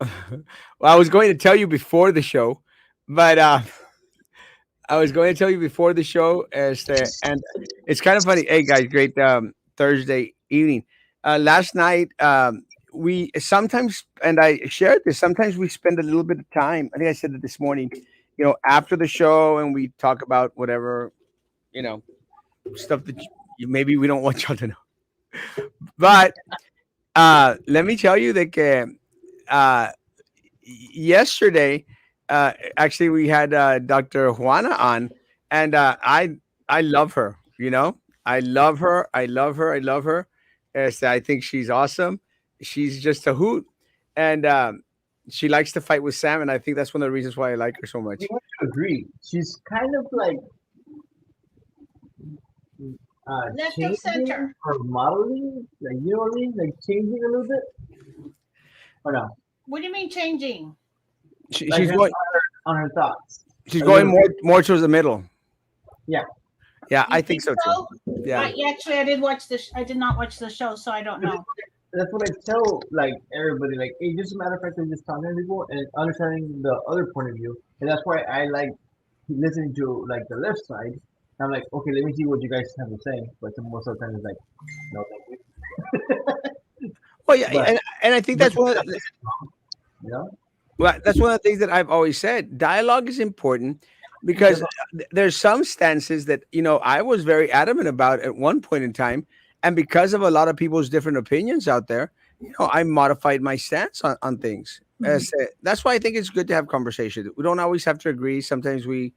Well, I was going to tell you before the show, but I was going to tell you before the show, and it's kind of funny. Hey guys, great Thursday evening. Last night, we sometimes, and I shared this. Sometimes we spend a little bit of time. I think I said it this morning. After the show, and we talk about whatever you know stuff that maybe we don't want y'all to know. But let me tell you that uh, yesterday, actually, we had Dr. Juana on, and I love her. I love her. I love her. I love her. I think she's awesome. She's just a hoot, and she likes to fight with Sam, and I think that's one of the reasons why I like her so We much. have to agree. She's kind of like Left of changing center. or modeling, like you know what I mean, like changing a little bit, or no, What do you mean changing? She, like she's going. on her thoughts She's a going little bit. more towards the middle. Yeah, Yeah, You I think think so too. so? Yeah. Actually, I did watch the. I did not watch the show, so I don't but know. that's what I tell like everybody. Like, it's just a matter of fact of just talking to people and understanding the other point of view, and that's why I like listening to like the left side. I'm like, okay, let me see what you guys have to say, but most of the time it's like, no, thank you. Well, yeah, But and I think but that's one. you know, Well, that's one of the things that I've always said. Dialogue is important because because there's some stances that I was very adamant about at one point in time, and because of a lot of people's different opinions out there, I modified my stance on things. That's why I think it's good to have conversation. We don't always have to agree. Sometimes we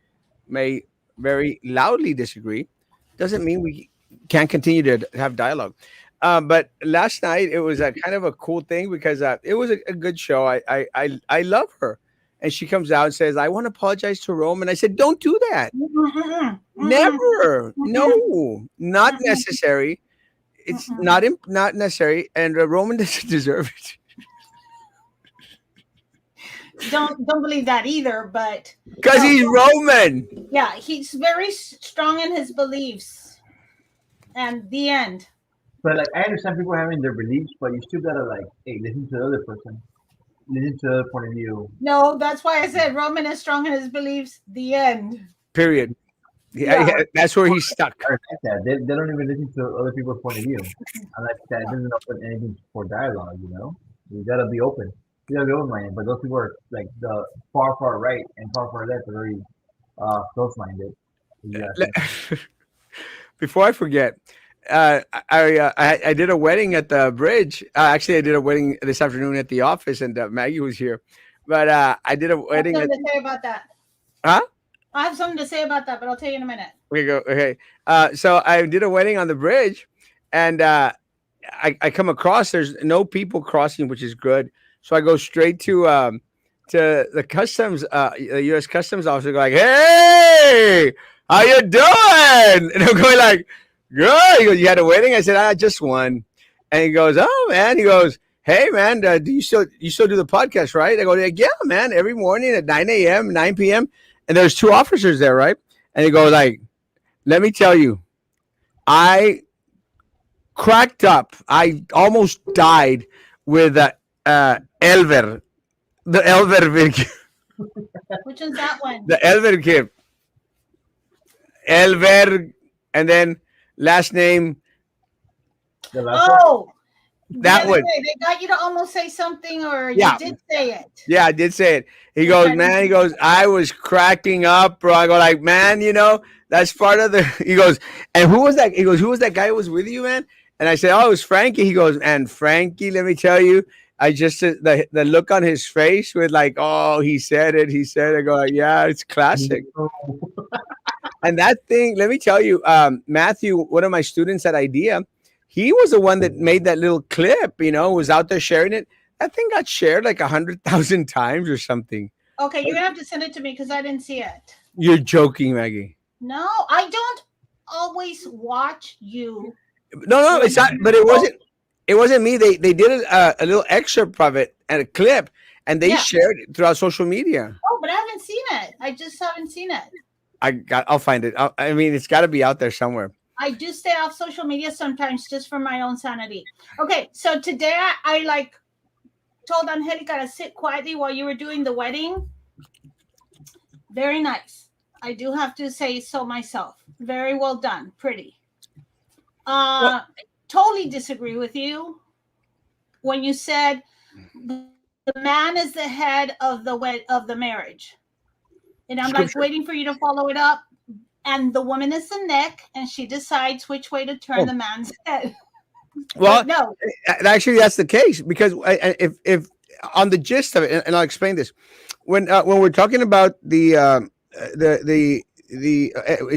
may very loudly disagree. Doesn't mean we can't continue to have dialogue. But last night it was a kind of a cool thing because it was a good show. I love her, and she comes out and says, "I want to apologize to Rome," and I said, "Don't do that. Mm-mm, mm-mm, Never. mm-mm, No, not mm-mm, necessary. It's mm-mm. not necessary, and Roman doesn't deserve it Don't believe that either. But because no, he's Roman." yeah, he's very strong in his beliefs. And the end. but like I understand people having their beliefs, but you still gotta like, hey, listen to the other person, listen to the other point of view. No, that's why I said Roman is strong in his beliefs. The end. Period. Yeah, Yeah. yeah, that's where he's stuck. Or like that, they don't even listen to other people's point of view. And like that doesn't open anything for dialogue. You know, you gotta be open. You gotta be open minded. But those people are like the far right and far left are very close minded. You ask me. Before I forget, I did a wedding at the bridge. Actually, I did a wedding this afternoon at the office, and Maggie was here. But I did a I have wedding at something to say about that. huh? I have something to say about that, but I'll tell you in a minute. We go okay. So I did a wedding on the bridge, and I come across there's no people crossing, which is good. So I go straight to the customs, the U.S. Customs officer, go like, "Hey, how you doing?" And I'm going like, "Good." He goes, "You had a wedding?" I said, "I just one." And he goes, "Oh man," he goes, "Hey man, do you still do the podcast, right?" I go, "Yeah, man, every morning at 9 a.m., 9 p.m." And there's two officers there, right? And he goes like, "Let me tell you, I cracked up. I almost died with Elver, the Elver, Which is that one? the Elver kid, Elver, and then last name The last one. Oh, the that other one. day they got you to almost say something, or you Yeah, did say it. yeah, I did say it. He Which goes, I didn't. man. He goes, I was cracking up, bro. I go like, man, that's part of the. He goes, and who was that? He goes, who was that guy who was with you, man? And I said, oh, it was Frankie. He goes, and Frankie, let me tell you, I just the look on his face with like, oh, he said it. He said it. I go like, yeah, it's classic. And that thing, let me tell you, Matthew, one of my students at IDEA, he was the one that made that little clip. Was out there sharing it. That thing got shared like 100,000 times or something. Okay, you're gonna have to send it to me because I didn't see it. You're joking, Maggie. No, I don't always watch you No, no, when it's not. But you it post. wasn't. It wasn't me. They did a little excerpt of it and a clip, and they Yeah. shared it throughout social media. Oh, but I haven't seen it. I just haven't seen it. I'll find it. I mean, it's got to be out there somewhere. I do stay off social media sometimes just for my own sanity. Okay, so today I like told Angelica to sit quietly while you were doing the wedding, very nice. I do have to say so myself. Very well done. Pretty. Well, Uh, totally disagree with you when you said the man is the head of of the marriage, and I'm like waiting scripture. for you to follow it up. And the woman is the neck, and she decides which way to turn Oh, the man's head. But well, no, actually, that's the case because if on the gist of it, and I'll explain this when we're talking about the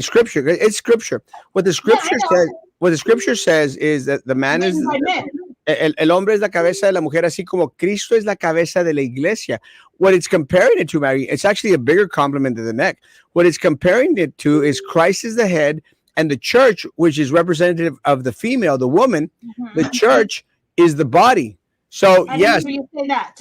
scripture, it's scripture. What the yeah, I scripture know. says, what the scripture says is that the man is Written by men. el hombre es la cabeza de la mujer, así como Cristo es la cabeza de la iglesia. What it's comparing it to, Mary, it's actually a bigger compliment to the neck. What it's comparing it to is Christ is the head, and the church, which is representative of the female, the woman, the Mhm. church is the body. So I didn't yes, hear you say that.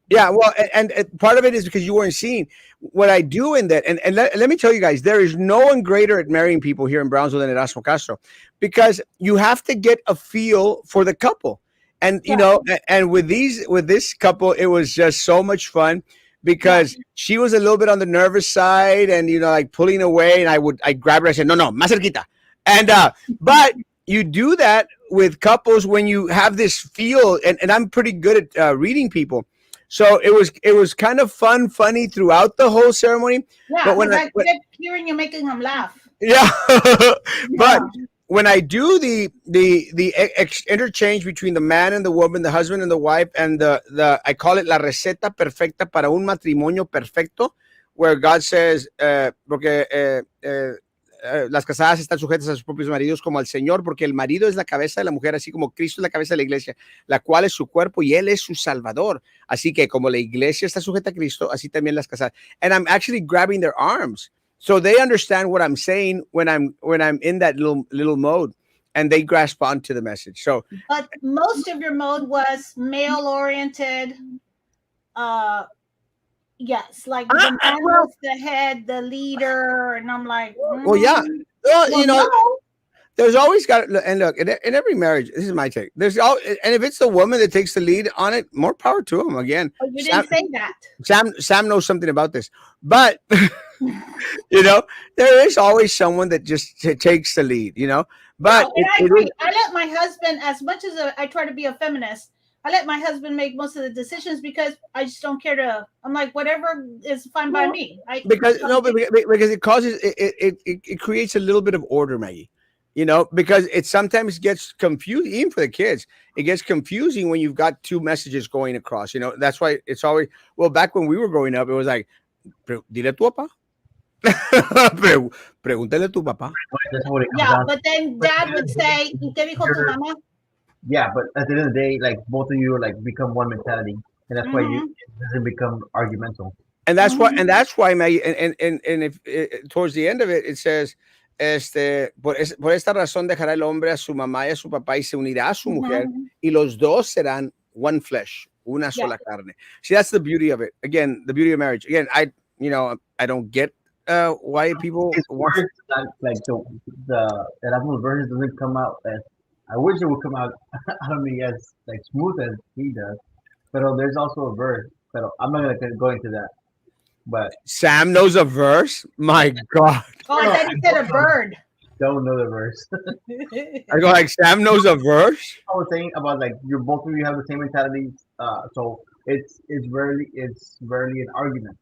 yeah, well, and part of it is because you weren't seeing what I do in that. And let me tell you guys, there is no one greater at marrying people here in Brownsville than Erasmo Castro because you have to get a feel for the couple. And you Yeah, know, and with this couple, it was just so much fun yeah. because she was a little bit on the nervous side and like pulling away, and I grab her, I said, no, no, más cerquita. And but you do that with couples when you have this feel, and I'm pretty good at reading people, so it was kind of funny throughout the whole ceremony. Yeah, But because I kept hearing you making him laugh. yeah, but Yeah. when I do the interchange between the man and the woman, the husband and the wife, and the I call it la receta perfecta para un matrimonio perfecto, where God says, porque las casadas están sujetas a sus propios maridos como al Señor, porque el marido es la cabeza de la mujer, así como Cristo es la cabeza de la iglesia, la cual es su cuerpo y él es su salvador. Así que como la iglesia está sujeta a Cristo, así también las casadas. And I'm actually grabbing their arms. So they understand what I'm saying when I'm in that little mode, and they grasp onto the message. So But most of your mode was male oriented. Uh, yes, like the man well, was the head, the leader, and I'm like, well, yeah. Well, well, no, there's always got, and look, in every marriage, this is my take. There's all, and if it's the woman that takes the lead on it, more power to them. Again, but you Sam, didn't say that. Sam knows something about this, but you know, there is always someone that just takes the lead. But No, and I it agree. is I let my husband, as much as I try to be a feminist, I let my husband make most of the decisions because I just don't care to. I'm like, whatever is fine by well, me. I because no, don't think. because it causes it creates a little bit of order, Maggie. Because it sometimes gets confusing, even for the kids. It gets confusing when you've got two messages going across. That's why it's always, well, back when we were growing up, it was like, dile a tu papá. Pregúntale a tu papá. That's what it comes Yeah, down to. but then But dad at the would end of the day, say, "¿Y qué dijo tu you're mamá?" yeah, but at the end of the day, like both of you like become one mentality, and that's why Mm-hmm. it doesn't become argumental. Mm-hmm. That's why, Maggie, and if towards the end of it, it says, por esta razón dejará el hombre a su mamá y a su papá y se unirá a su mujer Mm-hmm. y los dos serán one flesh, una Yeah. sola carne. See, that's the beauty of it. Again, the beauty of marriage. Again, I don't get why people His want. words, not like the Erasmus version doesn't come out as I wish it would come out. I don't mean as like smooth as he does, but there's also a verse. But I'm not gonna go into that. But Sam knows a verse. My God, Oh, I no, thought you said a bird. don't know the verse. I go like Sam knows a verse. I was saying about like you both of you have the same mentality. So it's rarely an argument.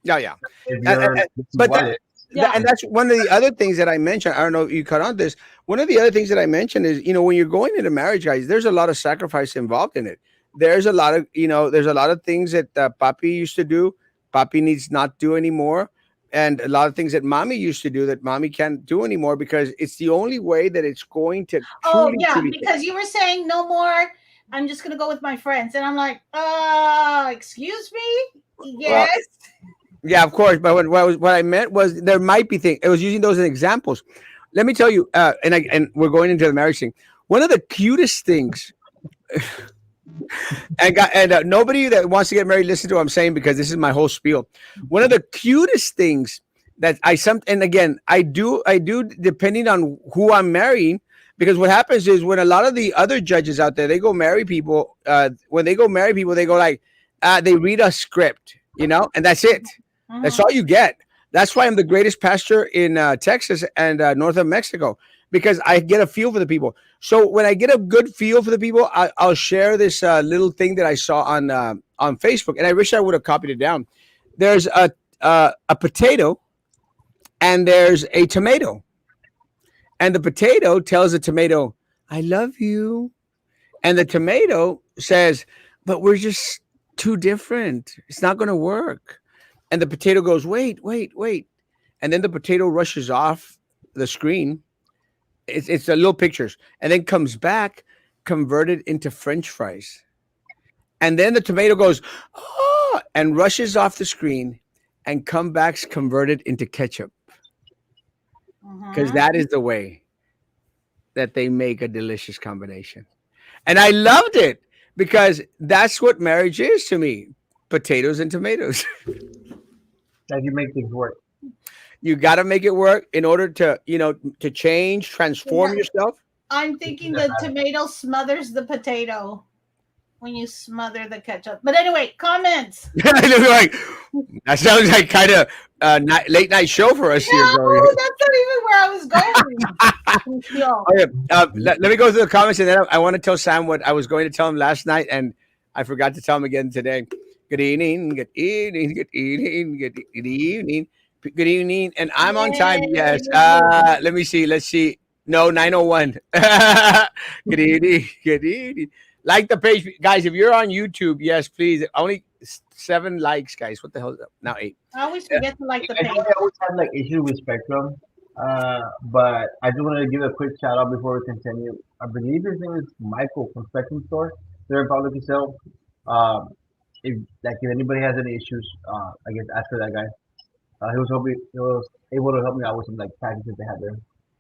Yeah, yeah. If And, you're this is but what it is. Yeah. and that's one of the other things that I mentioned. I don't know if you caught on this. One of the other things that I mentioned is, when you're going into marriage, guys, there's a lot of sacrifice involved in it. There's a lot of things that Papi used to do, Papi needs not do anymore. And a lot of things that mommy used to do that mommy can't do anymore because it's the only way that it's going to Oh, truly, yeah, truly. because you were saying no more. I'm just gonna go with my friends, and I'm like, excuse me. Well, Yes. yeah, of course. But what I meant was there might be things. I was using those as examples. Let me tell you, and we're going into the marriage thing. One of the cutest things, and nobody that wants to get married listen to what I'm saying because this is my whole spiel. One of the cutest things that and again I do depending on who I'm marrying because what happens is when a lot of the other judges out there, they go marry people. When they go marry people, they go like, they read a script, and that's it. That's Mhm. all you get. That's why I'm the greatest pastor in Texas and north of Mexico, because I get a feel for the people. So when I get a good feel for the people, I'll share this little thing that I saw on Facebook, and I wish I would have copied it down. There's a potato and there's a tomato, and the potato tells the tomato, "I love you," and the tomato says, "But we're just too different. It's not going to work." And the potato goes, "Wait, wait, wait." And then the potato rushes off the screen. It's a little pictures, and then comes back converted into French fries. And then the tomato goes, "Oh," and rushes off the screen and come back converted into ketchup, because Mhm. that is the way that they make a delicious combination. And I loved it because that's what marriage is to me: potatoes and tomatoes. Like you make things work. You got to make it work in order to change, transform Yeah, yourself. I'm thinking the tomato smothers the potato when you smother the ketchup. But anyway, comments. Like, that sounds like kind of late night show for us here, Gloria. No, that's not even where I was going. Yo. Okay, let me go through the comments, and then I want to tell Sam what I was going to tell him last night, and I forgot to tell him again today. Good evening, good evening, good evening, good evening, good evening, and I'm on time. Yes. Yay. Let me see. Let's see. No, 9:01. Good evening, good evening. Like the page, guys. If you're on YouTube, yes, please. Only 7 likes, guys. What the hell is up? Now 8. I always forget to like the I know page. I always had like issue with Spectrum, but I just wanted to give a quick shout out before we continue. I believe his name is Michael from Spectrum Store. They're in public itself. Um, if anybody has any issues, I guess ask for that guy. He was able to help me out with some like packages they had there.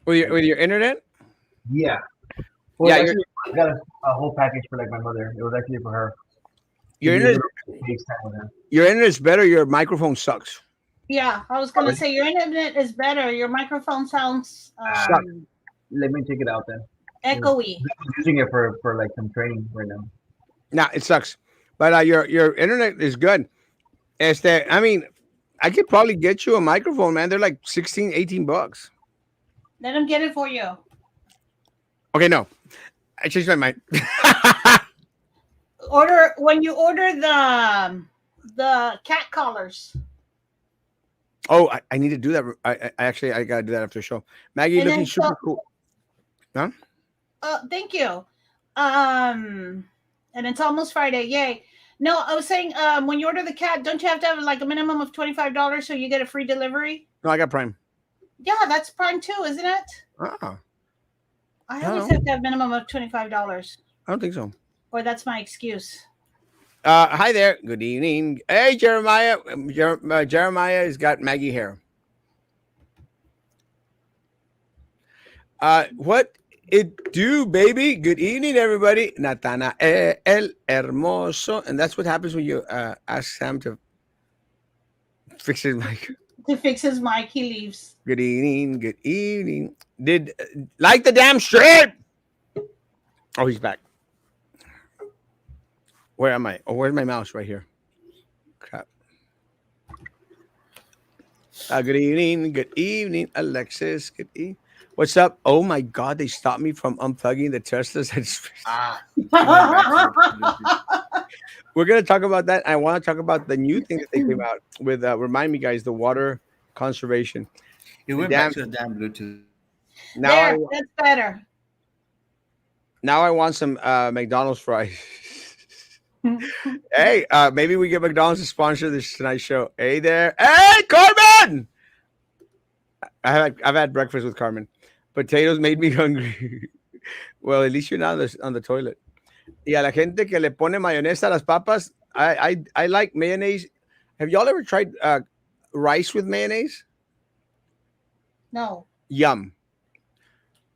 Like With your internet? yeah, well Yeah, actually I got a whole package for like my mother. It was actually for her to your be able internet. to FaceTime with her. Your internet's better. Your microphone sucks. Yeah, I was Oh, gonna say your internet is better. Your microphone sounds Sucks. let me check it out then. echoey. I'm using it for like some training right now. Nah, it sucks. But your internet is good. I mean, I could probably get you a microphone, man. They're like 16, $18. Let him get it for you. Okay, no. I changed my mind. Order when you order the cat collars, Oh, I need to do that. I actually I gotta do that after the show. Maggie and looking then so super cool. Huh? thank you. And it's almost Friday. Yay! No, I was saying when you order the cat, don't you have to have like a minimum of $25 so you get a free delivery? No, I got Prime. Yeah, that's Prime too, isn't it? Ah, I I don't always know. have to have minimum of $25, I don't think so. or that's my excuse. Hi there. Good evening. Hey, Jeremiah. Jeremiah has got Maggie hair. What it do, baby? Good evening, everybody. Natana el hermoso, and that's what happens when you ask Sam to fix his mic. To fix his mic, he leaves. Good evening. Good evening. Did like the damn shit? Oh, he's back. Where am I? Oh, where's my mouse? Right here. Crap. Good evening. Good evening, Alexis. Good evening. What's up? Oh my God, they stopped me from unplugging the Teslas. Ah, going back to We're gonna talk about that. I want to talk about the new thing that they came out with. Remind me, guys, the water conservation. it The went back damn. to the damn Bluetooth. Now I There, that's better. now I want some McDonald's fries. Hey, maybe we get McDonald's to sponsor this tonight's show. Hey there, hey Carmen. I've had breakfast with Carmen. Potatoes made me hungry. Well, at least you're not on the toilet. Y a la gente que le pone mayonesa a las papas, I like mayonnaise. Have y'all ever tried rice with mayonnaise? No. Yum.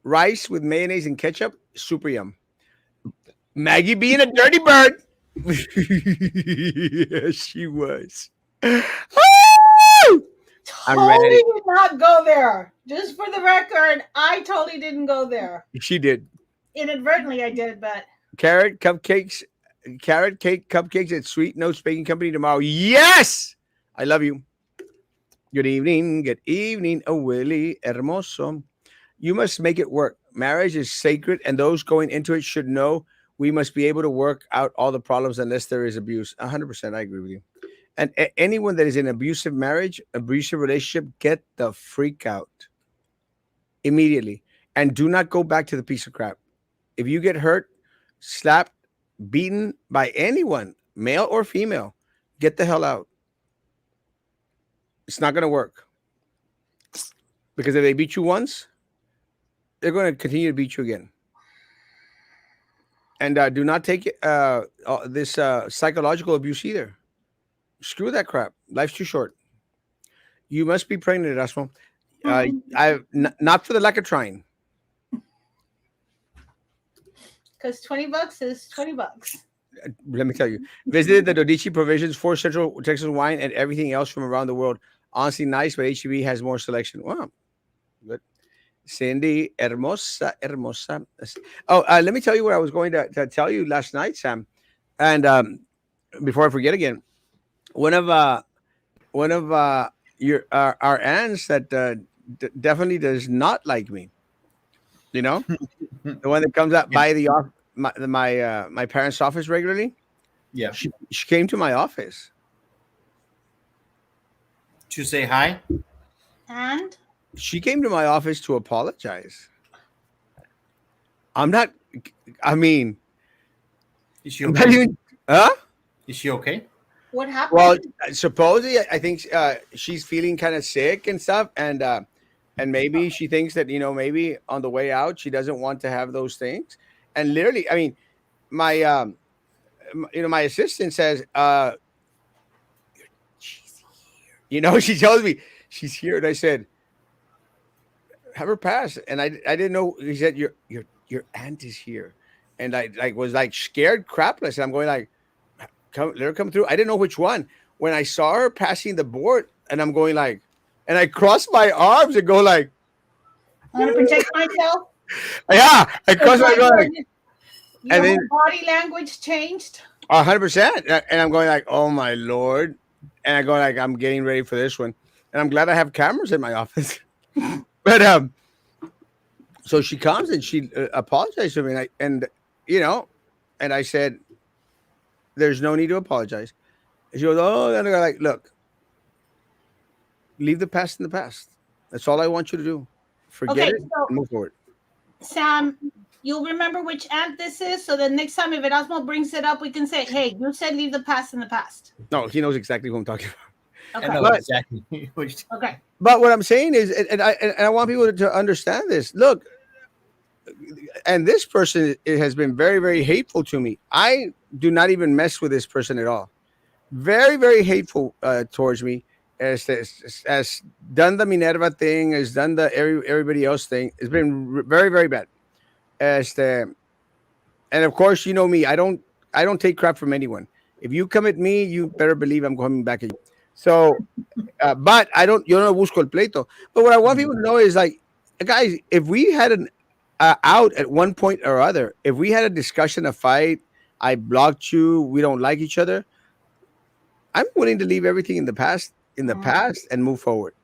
Rice with mayonnaise and ketchup, super yum. Maggie being a dirty bird. Yes, she was. Woo! I'm Totally ready. did not go there. Just for the record, I totally didn't go there. She did. Inadvertently, I did, but Carrot cupcakes, carrot cake cupcakes at Sweet Notes Baking Company tomorrow. Yes, I love you. Good evening. Good evening, oh Willie Hermoso. You must make it work. Marriage is sacred, and those going into it should know we must be able to work out all the problems unless there is abuse. 100%, I agree with you. And anyone that is in abusive marriage, abusive relationship, get the freak out immediately, and do not go back to the piece of crap. If you get hurt, slapped, beaten by anyone, male or female, get the hell out. It's not going to work because if they beat you once, they're going to continue to beat you again. And do not take this psychological abuse either. Screw that crap. Life's too short. You must be pregnant, Erasmo. Not for the lack of trying. because $20 is $20. Let me tell you. Visited the Dodici Provisions for Central Texas wine and everything else from around the world. Honestly, nice, but HEB has more selection. Wow, good. Cindy, hermosa, hermosa. Oh, let me tell you what I was going to tell you last night, Sam. And before I forget again, one of your our aunts that definitely does not like me. You know, the one that comes up Yeah. by the off my parents' office regularly. Yeah. She came to my office. To say hi. And She came to my office to apologize. I'm not. I mean, Is she I'm not okay? even. Huh? Is she okay? what Well, happened? supposedly, I think she's feeling kind of sick and stuff, and maybe she thinks that maybe on the way out she doesn't want to have those things. And literally, I mean, my my assistant says, she's here. She tells me she's here, and I said, have her pass. And I didn't know. He said, your aunt is here, and I was like scared crapless. And I'm going like, come, let her come through. I didn't know which one. When I saw her passing the board, and I'm going like, and I cross my arms and go like, I'm going to protect myself. yeah, I cross my arms like, Your and then whole body language changed. 100%, and I'm going like, oh my lord, and I go like, I'm getting ready for this one, and I'm glad I have cameras in my office. But so she comes and she apologized to me, and you know, and I said, there's no need to apologize. And she goes, oh, and I go like, look, leave the past in the past. That's all I want you to do. Forget Okay, it so and move forward. Sam, you'll remember which aunt this is. So the next time if Erasmo brings it up, we can say, hey, you said leave the past in the past. No, he knows exactly who I'm talking about. I Okay. know But exactly. Which- Okay. but what I'm saying is, and I want people to understand this. Look, and this person it has been very, very hateful to me. I do not even mess with this person at all. Very, very hateful towards me. Has done the Minerva thing, has done the everybody else thing. It's been very, very bad. As the And of course, you know me. I don't take crap from anyone. If you come at me, you better believe I'm coming back at you. So, but I don't. Yo no busco el pleito. But what I want people to know is like, guys, if we had an out at one point or other, if we had a discussion, a fight, I blocked you, we don't like each other, I'm willing to leave everything in the Mhm. past, and move forward.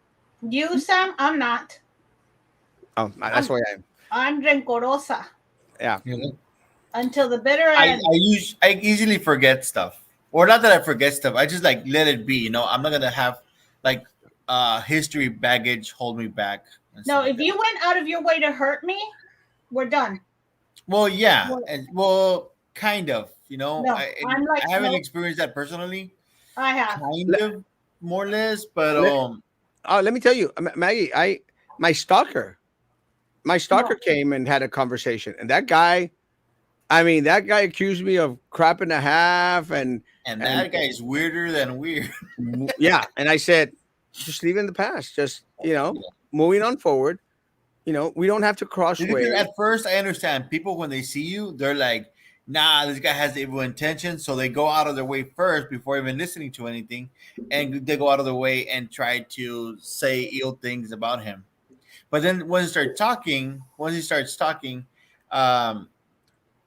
You, Sam, I'm not. Oh, that's I'm why I am. I'm rencorosa Yeah. you know, until the bitter I end. I easily forget stuff, or not that I forget stuff. I just like let it be. I'm not gonna have like history baggage hold me back and No, stuff like if that. you went out of your way to hurt me, we're done. Well, yeah, Well, and well, kind of. no, I'm like, I haven't no, experienced that personally. I have. Kind of, more or less, but Let, let me tell you, Maggie. My stalker, my stalker No. came and had a conversation, and that guy. I mean, that guy accused me of crap and a half, and and that guy is weirder than weird. yeah, and I said, just leave it in the past. Just moving on forward. We don't have to cross Because ways. at first, I understand people when they see you, they're like, nah, this guy has evil intentions. So they go out of their way first before even listening to anything, and they go out of their way and try to say ill things about him. But then once he starts talking, um,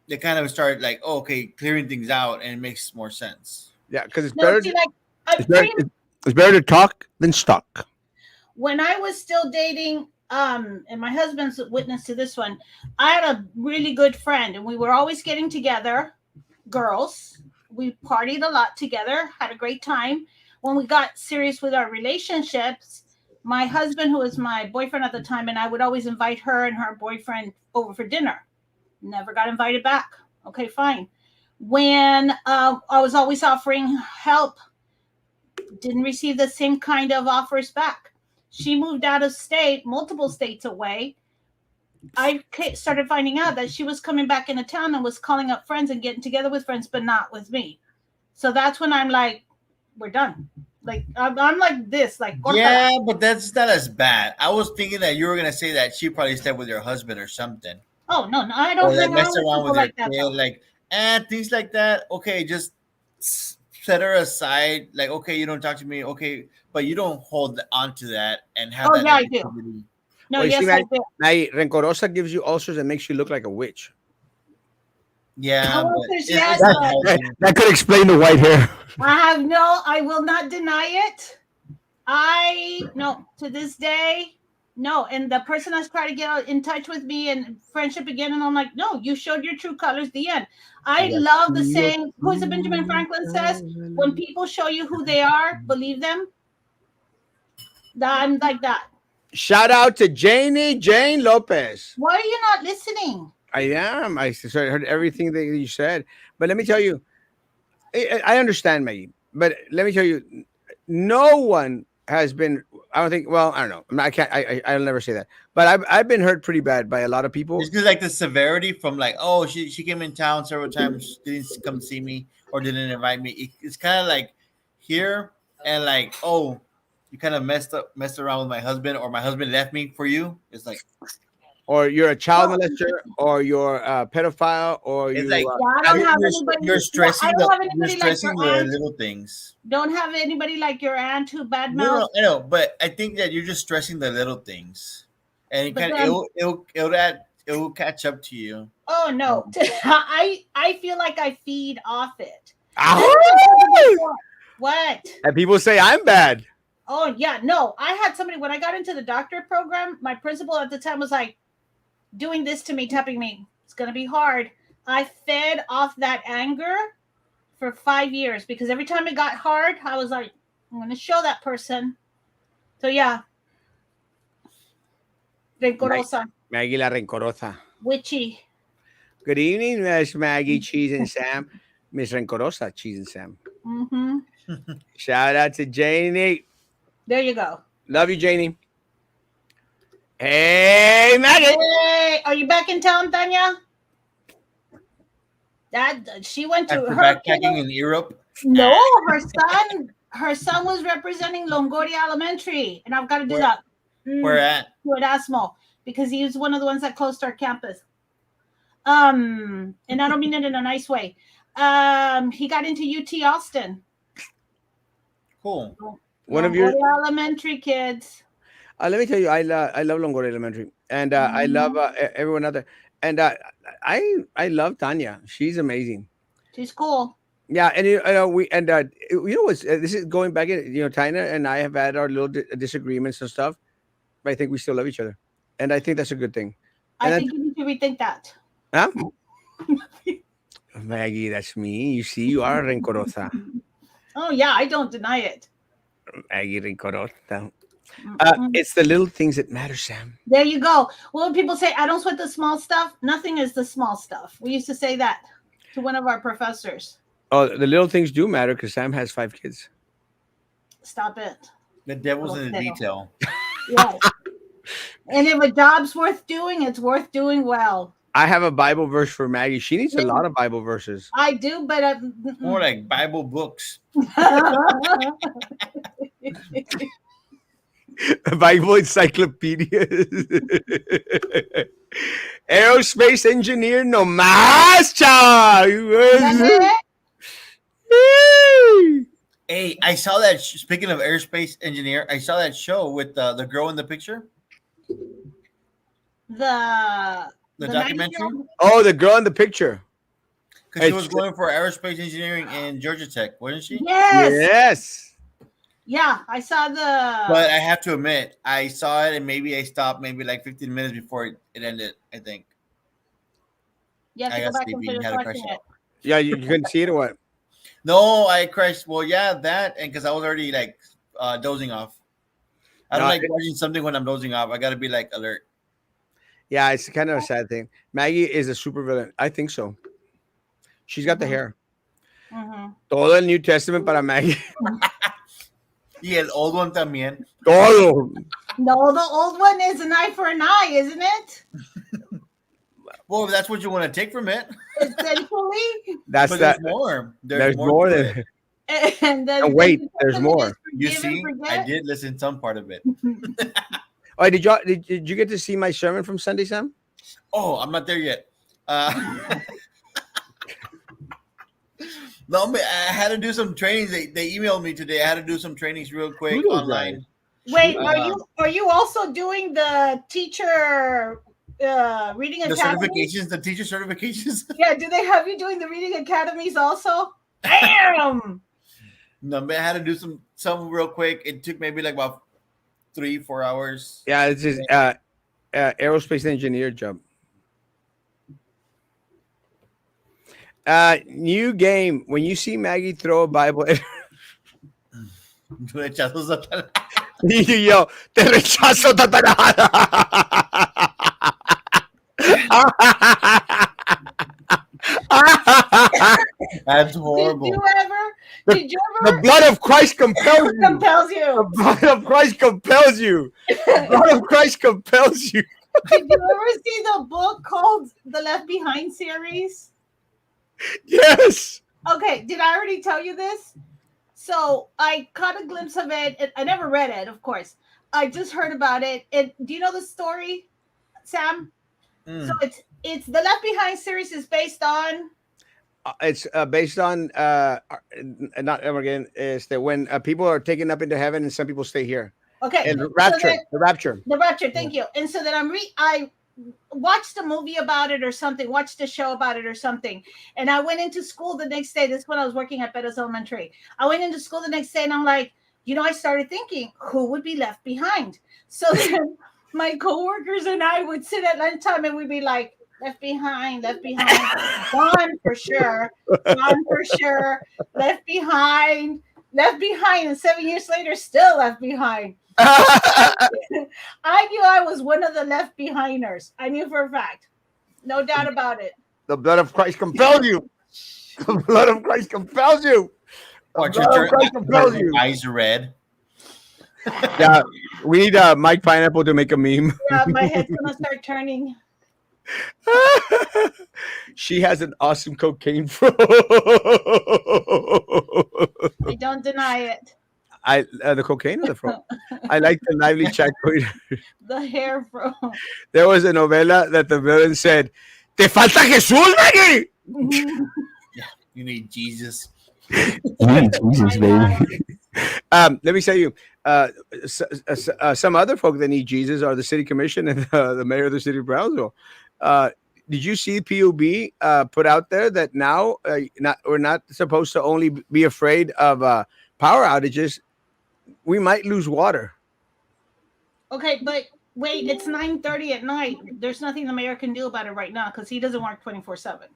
they kind of start like, oh, okay, clearing things out, and it makes more sense. Yeah, because it's No, better. see, like It's better. pretty It's better to talk than stalk. when I was still dating, and my husband's a witness to this one, I had a really good friend, and we were always getting together, girls. We partied a lot together, had a great time. When we got serious with our relationships, my husband, who was my boyfriend at the time, and I would always invite her and her boyfriend over for dinner. Never got invited back. Okay, fine. When I was always offering help, didn't receive the same kind of offers back. She moved out of state, multiple states away. Started finding out that she was coming back into town and was calling up friends and getting together with friends, but not with me. So that's when I'm like, we're done. Like I'm like this, like cortala. Yeah, but that's not as bad. I was thinking that you were gonna say that she probably slept with your husband or something, Oh no, no, I don't or like hang messed around with around people with your like that kid, though. like things like that. Okay, just set her aside. Like, okay, you don't talk to me. Okay, but you don't hold on to that and have Oh that yeah, I do. negativity. No, Well, you see, yes, I Maggie, do. Maggie, rencorosa gives you ulcers and makes you look like a witch. I Yeah, won't but say yes, it's not but healthy. That could explain the white hair. I will not deny it. I no to this day, no. And the person that's trying to get in touch with me and friendship again, and I'm like, no, you showed your true colors. The end. I What love the your saying. Who is it? Benjamin true Franklin says, when colors. people show you who they are, believe them. I'm like that. Shout out to Jane Lopez. Why are you not listening? I am. Heard everything that you said. But let me tell you, I understand, Maggie. But let me tell you, no one has been. I don't think. Well, I don't know. I can't. I'll never say that. But I've been hurt pretty bad by a lot of people. It's because like the severity from like, oh, she came in town several times, didn't come see me or didn't invite me. It's kind of like here and like, oh, you kind of messed around with my husband, or my husband left me for you. It's like, Or you're a child No, molester, or you're a pedophile, or it's you. like yeah, I don't have you're anybody. Yeah, I stressing don't have you're anybody like your stressing the aunt. little things. Don't have anybody like your aunt who No, badmouth. no, I know, but I think that you're just stressing the little things, and it But kind of then, it'll catch up to you. oh no, Um, I feel like I feed off it. Ow! This is the before. What? And people say I'm bad. Oh yeah, no. I had somebody when I got into the doctorate program. My principal at the time was like doing this to me, tapping me. It's gonna be hard. I fed off that anger for 5 years because every time it got hard, I was like, I'm gonna show that person. So yeah, rencorosa, Maggie la Rencorosa. witchy. Good evening, Miss Maggie Cheese and Sam. Miss Rencorosa Cheese and Sam. Mm-hmm. Shout out to Janie. There you go. Love you, Janie. Hey, Maggie. Hey, are you back in town, Tanya? That she went to after her backpacking kiddo. in Europe, No, her son was representing Longoria Elementary, and I've got to do where that. where at? To Erasmo because he was one of the ones that closed our campus. And I don't mean it in a nice way. He got into UT Austin. Cool. One of your. Longoria Elementary kids. Let me tell you, I love Longoria Elementary, and I love everyone out there, and I love Tanya. She's amazing. She's cool. Yeah, and you know what's this is going back in. Tanya and I have had our little disagreements and stuff, but I think we still love each other, and I think that's a good thing. I And think you need to rethink that. huh? Maggie, that's me. You see, you are rencorosa. Oh yeah, I don't deny it. Maggie rencorosa. Mm-mm. It's the little things that matter, Sam. There you go. Well, when people say I don't sweat the small stuff, nothing is the small stuff. We used to say that to one of our professors. Oh, the little things do matter because Sam has 5 kids. Stop it. The devil's in the Okay. detail. Yes. And if a job's worth doing, it's worth doing well. I have a Bible verse for Maggie. She needs a lot of Bible verses. I do, but More like Bible books. Bible encyclopedia. Aerospace engineer no más, chao. That's it? Hey, I saw that. Speaking of aerospace engineer, I saw that show with the girl in the picture, The the the documentary, 90-year-old. Oh, the girl in the picture. because she was It's going for aerospace engineering in Georgia Tech, wasn't she? Yes. yes. Yeah, I saw But the. I have to admit, I saw it and maybe I stopped maybe like 15 minutes before it ended. I think You have I to go got back and sleepy and finish had to crash watching it. out. Yeah, you couldn't see it or what? No, I crashed. Well, yeah, that and because I was already like dozing off. I don't No, like watching something when I'm dozing off. I got to be like alert. yeah, it's kind of a sad thing. Maggie is a super villain. I think so. She's got the Mm-hmm. hair. Mm-hmm. Todo el New Testament para Maggie. Y el old one también. Todo. No, the old one is an eye for an eye, isn't it? Well, if that's what you want to take from it. Essentially. That's But that. there's more. There's There's more more to it. than. And And then the wait, New there's Testament is more. You forgive and see, I forget. did listen some part of it. Oh, did you get to see my sermon from Sunday, Sam? Oh, I'm not there yet. No, but I had to do some trainings. They emailed me today. I had to do some trainings real quick Who those online. Wait, Uh, are you also doing the teacher reading the academy? certifications, the teacher certifications. Yeah, do they have you doing the reading academies also? Damn. No, but I had to do some real quick. It took maybe like about 3-4 hours. Yeah, it's his aerospace engineer job. New game. When you see Maggie throw a Bible, Rechazos a- yo, te rechazo, Tatarada. That's Did horrible. you ever? Did you The ever? blood of Christ compels you. Compels The you. blood of Christ compels you. The blood of Christ compels you. Did you ever see the book called The Left Behind series? Yes. Okay, did I already tell you this? So I caught a glimpse of it. I never read it, of course. I just heard about it. Do you know the story, Sam? So Mm. it's The Left Behind series is based on. It's based on not Armageddon. Is that when people are taken up into heaven and some people stay here? Okay, And so rapture, then the rapture. the Rapture. Thank you. And so then I watched a movie about it or something, watched a show about it or something. And I went into school the next day. This is when I was working at Bettis Elementary. I went into school the next day and I'm like, I started thinking, who would be left behind? So then my coworkers and I would sit at lunchtime and we'd be like, left behind, gone for sure, left behind, and 7 years later, still left behind. I knew I was one of the left behinders. I knew for a fact. No doubt about it. The blood of Christ compels you. The blood of Christ compels you. The Watch blood of Christ compels your you. eyes red. Yeah, we need Mike Pineapple to make a meme. Yeah, my head's gonna start turning. She has an awesome cocaine fro. I don't deny it. The cocaine or the fro? I like the lively chat. The hair from. There was a novela that the villain said, "Te falta Jesús, Maggie." You need Jesus. Jesus, baby. Let me tell you, some other folk that need Jesus are the city commission and the mayor of the city of Brownsville. Did you see PUB put out there that now we're not supposed to only be afraid of power outages? We might lose water. Okay, but wait, it's 9:30 at night. There's nothing the mayor can do about it right now because he doesn't work 24/7.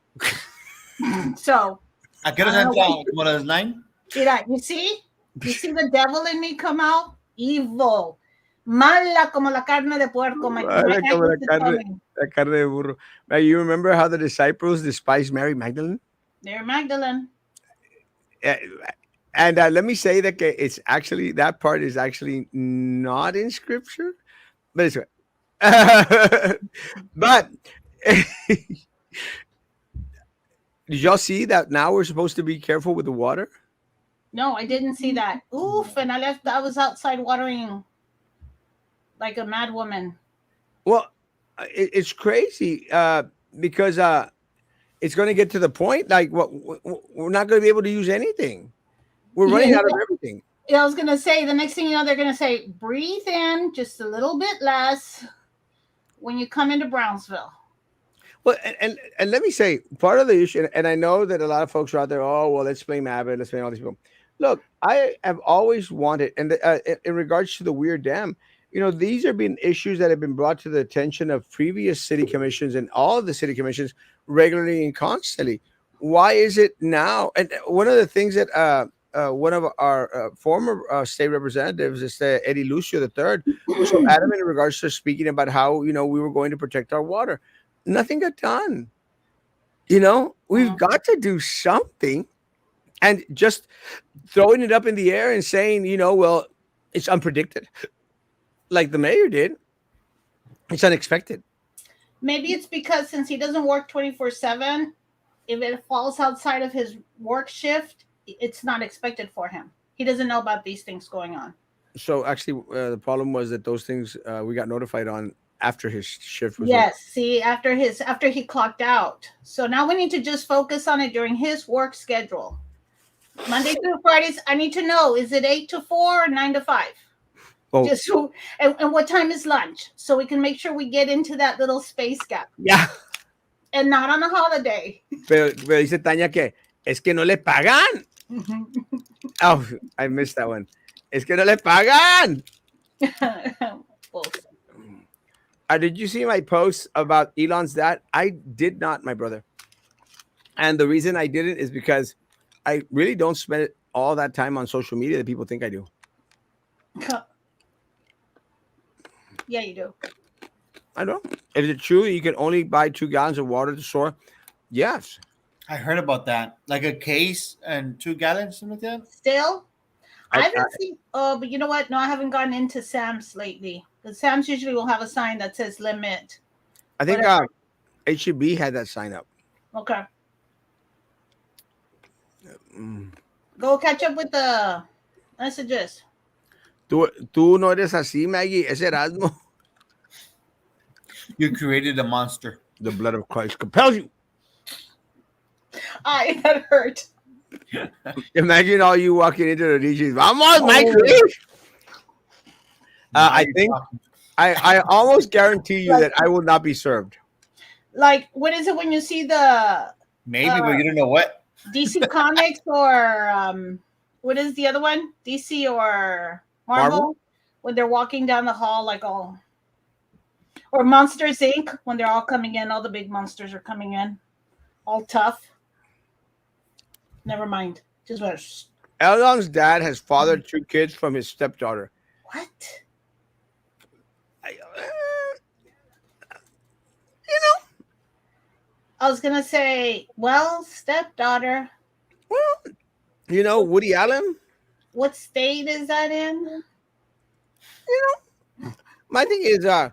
So ¿A qué hora se entra? ¿Como a las 9? mira, you see the devil in me come out? Evil. Mala como la carne de puerco. My Mala head como la is coming. La carne de burro. Now, you remember how the disciples despised Mary Magdalene? They're Magdalene. And let me say that it's actually that part is actually not in scripture, but it's but did y'all see that now we're supposed to be careful with the water? No, I didn't see that. Oof, and I was outside watering like a mad woman. Well, it's crazy because it's going to get to the point like we're not going to be able to use anything. We're running Yeah, out of everything. I was gonna say the next thing you know, they're gonna say, breathe in just a little bit less when you come into Brownsville. Well, and let me say, part of the issue, and I know that a lot of folks are out there. Oh, well, let's blame Abbott. Let's blame all these people. Look, I have always wanted, and in regards to the weird dam, these are being issues that have been brought to the attention of previous city commissions and all of the city commissions regularly and constantly. Why is it now? And one of the things that one of our former state representatives, is Eddie Lucio III, was so adamant in regards to speaking about how we were going to protect our water. Nothing got done. We've Mhm. got to do something, and just throwing it up in the air and saying, well, it's unpredicted, like the mayor did. It's unexpected. Maybe it's because since he doesn't work 24/7, if it falls outside of his work shift, it's not expected for him. He doesn't know about these things going on. So actually, the problem was that those things we got notified on after his shift was over. Yes, see, after he clocked out. So now we need to just focus on it during his work schedule. Monday through Fridays, I need to know, is it 8 to 4 or 9 to 5? Oh, Just so, and what time is lunch? So we can make sure we get into that little space gap yeah. and not on a holiday. Pero dice Tanya que es que no le pagan. Oh, I missed that one. Es que no le pagan. Both. Did you see my post about Elon's dad? I did not, my brother. And the reason I didn't is because I really don't spend all that time on social media that people think I do. Yeah, you do. I don't. Is it true you can only buy 2 gallons of water at the store? Yes. I heard about that. Like a case and 2 gallons, something like that. Still, I I, haven't seen. Oh, but you know what? No, I haven't gone into Sam's lately. Because Sam's usually will have a sign that says limit. I think Whatever. HEB had that sign up. Okay. Mm. Go catch up with the messages. Tú no eres así, Maggie. Es Erasmo. You created a monster. The blood of Christ compels you. That hurt. Imagine all you walking into the DJs. Vamos, Oh. Mike. Now I you're think talking. I almost guarantee you Like- that I will not be served. Like, what is it when you see the Maybe, but you don't know what. DC Comics or what is the other one? DC or Marvel? Marvel? When they're walking down the hall like all, or Monsters Inc. when they're all coming in, all the big monsters are coming in, all tough. Never mind. Just what? Elon's dad has fathered 2 kids from his stepdaughter. What? I was gonna say, well, stepdaughter. Woody Allen. What state is that in? My thing is, I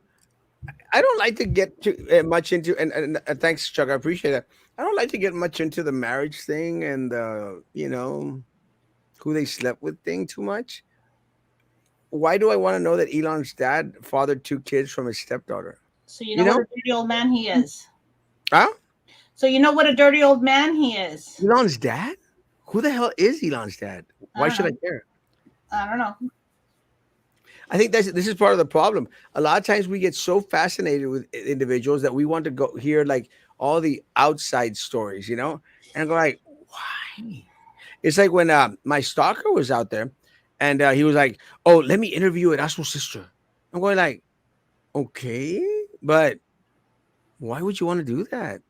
don't like to get too much into, and thanks, Chuck. I appreciate that. I don't like to get much into the marriage thing and who they slept with thing too much. Why do I want to know that Elon's dad fathered 2 kids from his stepdaughter? So you know what a dirty old man he is. Huh? So you know what a dirty old man he is. Elon's dad? Who the hell is Elon's dad? Why should I care? I don't know. I think this is part of the problem. A lot of times we get so fascinated with individuals that we want to go hear like all the outside stories, and go like, why? It's like when my stalker was out there, and he was like, "Oh, let me interview Erasmo's sister." I'm going like, okay, but why would you want to do that?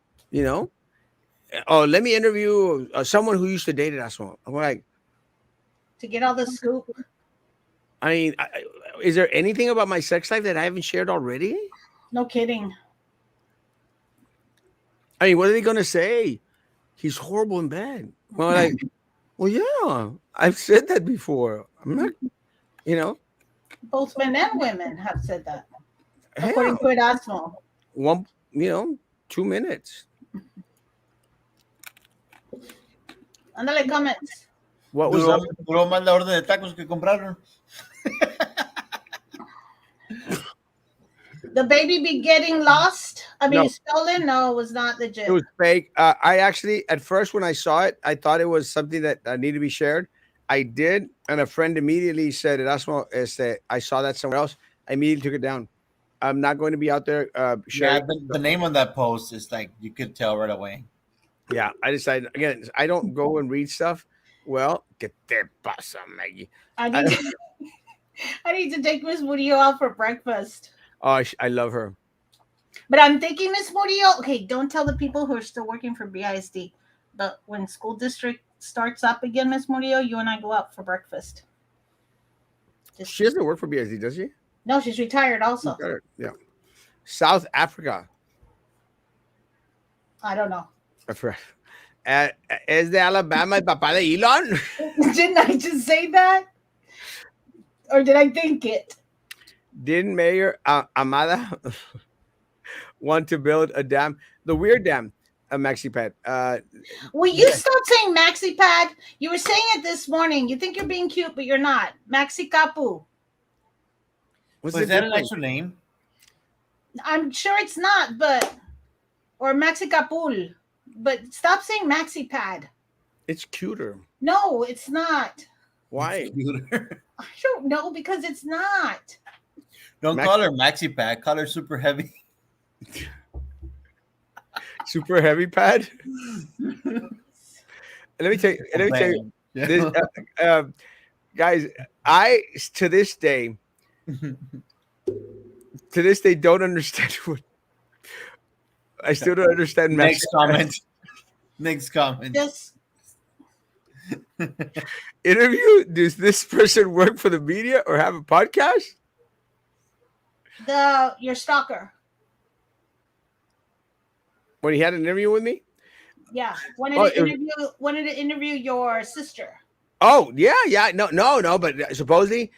Oh, let me interview someone who used to date Erasmo. I'm like, To get all the scoop. I mean, is there anything about my sex life that I haven't shared already? No kidding. I mean, what are they going to say? He's horrible in bed. Well, like, well, yeah, I've said that before. I'm not, Both men and women have said that. hell, According to Erasmo. 2 minutes. Ándale, comments. What was Duró, up? duró más la orden de tacos que compraron. The baby be getting lost? I mean, No, stolen? No, it was not it legit. was fake. I actually, at first, when I saw it, I thought it was something that needed to be shared. I did, and a friend immediately said, "Erasmo, I saw that somewhere else." I immediately took it down. I'm not going to be out there Yeah, sharing. the name on that post is like you could tell right away. Yeah, I decided again. I don't go and read stuff. Well, ¿qué te pasa, Maggie? I I, need to, I need to take Miss Murillo out for breakfast. oh, I love her. But I'm thinking, Miss Murillo, okay, don't tell the people who are still working for BISD. But when school district starts up again, Miss Murillo, you and I go out for breakfast. Just She doesn't work for BSD, does she? no, she's retired She's also. got yeah. South Africa. I don't know. I forgot. Es de Alabama, el papá de Elon. Didn't I just say that? Or did I think it? Didn't Mayor Amada want to build a dam? The weird dam, a maxi pad. Will you stop saying maxi pad? You were saying it this morning. You think you're being cute, but you're not. Maxi capu. What's Was the that an difference? actual name? I'm sure it's not, but or maxi capul. But stop saying maxi pad. It's cuter. No, it's not. Why? Computer. I don't know because it's not. Don't Max- call her maxi pack. Call her super heavy. Super heavy pad. Let me tell you. Let me tell you. This, guys, I to this day don't understand what I still don't understand maxi Next comment. Next comment. Just interview. Does this person work for the media or have a podcast? your stalker. When he had an interview with me? Yeah. Oh, it was- Wanted to interview your sister. Oh yeah. No. But supposedly,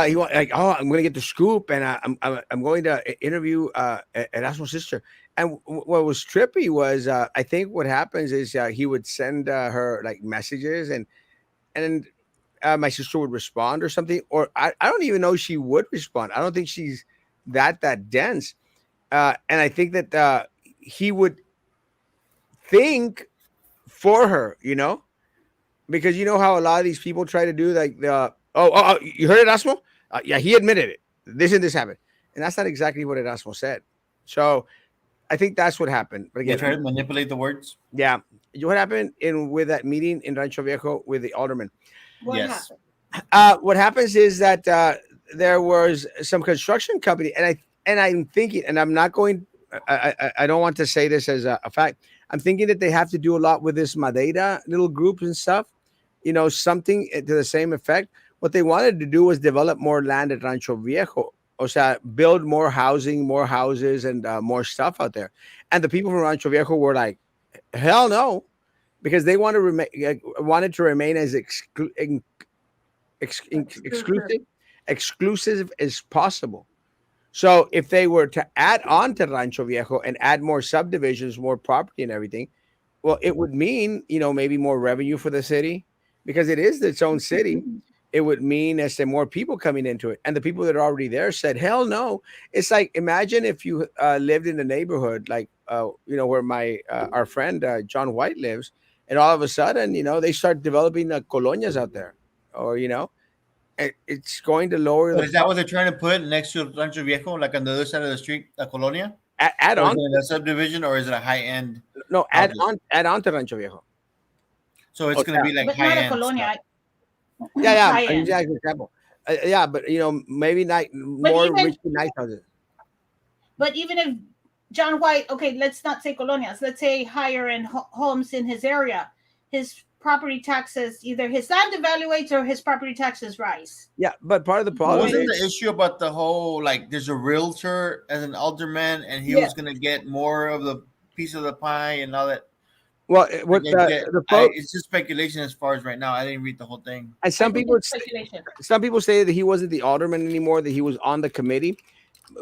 he want like, oh, I'm going to get the scoop, and I'm going to interview Erasmo's sister. And what was trippy was, I think what happens is he would send her like messages, and my sister would respond or something, or I don't even know she would respond. I don't think she's that dense, and I think that he would think for her, because you know how a lot of these people try to do like the you heard Erasmo? Yeah, he admitted it. This and this happened, and that's not exactly what Erasmo said. So I think that's what happened. But They again, try to manipulate the words. yeah, what happened in with that meeting in Rancho Viejo with the alderman? What Yes. happened? What happens is that there was some construction company, and I'm thinking, and I'm not going. I don't want to say this as a fact. I'm thinking that they have to do a lot with this Madeira little groups and stuff. Something to the same effect. What they wanted to do was develop more land at Rancho Viejo. O sea, build more housing, more houses, and more stuff out there. And the people from Rancho Viejo were like, "Hell no," because they want to wanted to remain as exclusive as possible. So if they were to add on to Rancho Viejo and add more subdivisions, more property and everything, well, it would mean, maybe more revenue for the city because it is its own city. It would mean as there more people coming into it. And the people that are already there said, hell no. It's like, imagine if you lived in a neighborhood like, where our friend John White lives, and all of a sudden, they start developing colonias out there, or, it's going to lower So the is that what they're trying to put next to Rancho Viejo, like on the other side of the street, a colonia? add Or is on. it a subdivision, or is it a high end? No, houses? add on to Rancho Viejo. So it's Oh, going to be like But high not a end. colonia. Yeah, High an end. exact example. Yeah, but maybe not more even- rich nice houses. But even if John White, okay, let's not say colonias, let's say higher end homes in his area, his property taxes, either his land evaluates or his property taxes rise. Yeah, but part of the problem Wasn't is the issue about the whole like there's a realtor as an alderman and he Yeah. was going to get more of the piece of the pie and all that? what It's just speculation as far as right now. I didn't read the whole thing. and I think it's speculation. some people say that he wasn't the alderman anymore, that he was on the committee.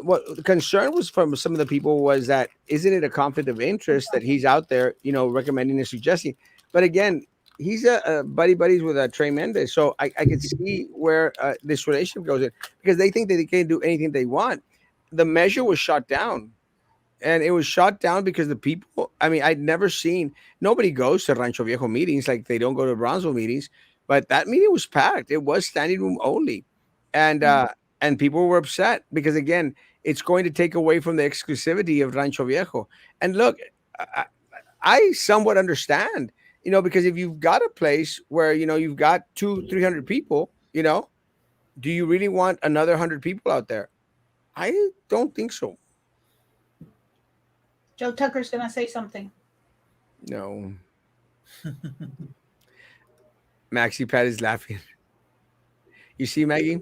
What the concern was from some of the people was that isn't it a conflict of interest that he's out there, recommending and suggesting? But again, he's a buddies with Trey Mendez, so I can see where this relationship goes in because they think that they can do anything they want. the measure was shot down. And it was shot down because the people, I mean, I'd never seen, nobody goes to Rancho Viejo meetings like they don't go to Brownsville meetings, but that meeting was packed. It was standing room only. And, Mm. uh, and people were upset because again, it's going to take away from the exclusivity of Rancho Viejo. And look, I, I somewhat understand, because if you've got a place where, you've got 300 people, do you really want another 100 people out there? I don't think so. Joe Tucker's gonna say something. No. Maxi Pad is laughing. You see, Maggie?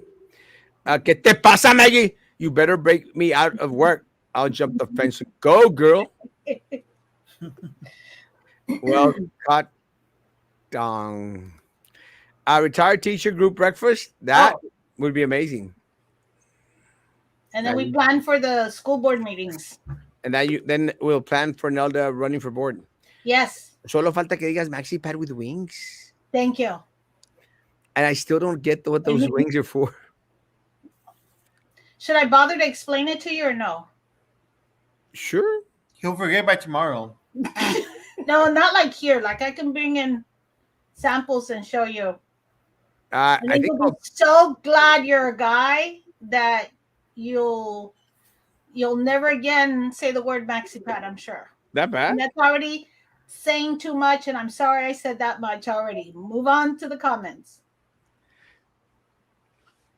¿Qué te pasa, Maggie? You better break me out of work. I'll jump the fence. Go, girl. Well, cut down. A retired teacher group breakfast? That Oh, would be amazing. and then we Maggie. plan for the school board meetings. And then we'll plan for Nelda running for board. Yes, Solo falta que digas Maxi Pad with wings. thank you. And I still don't get what those wings are for. Should I bother to explain it to you or no? Sure. He'll forget by tomorrow. No, not like here. Like I can bring in samples and show you. I And think you'll be so glad you're a guy that you'll never again say the word maxi pad, I'm sure. that bad. And that's already saying too much, and I'm sorry I said that much already. Move on to the comments.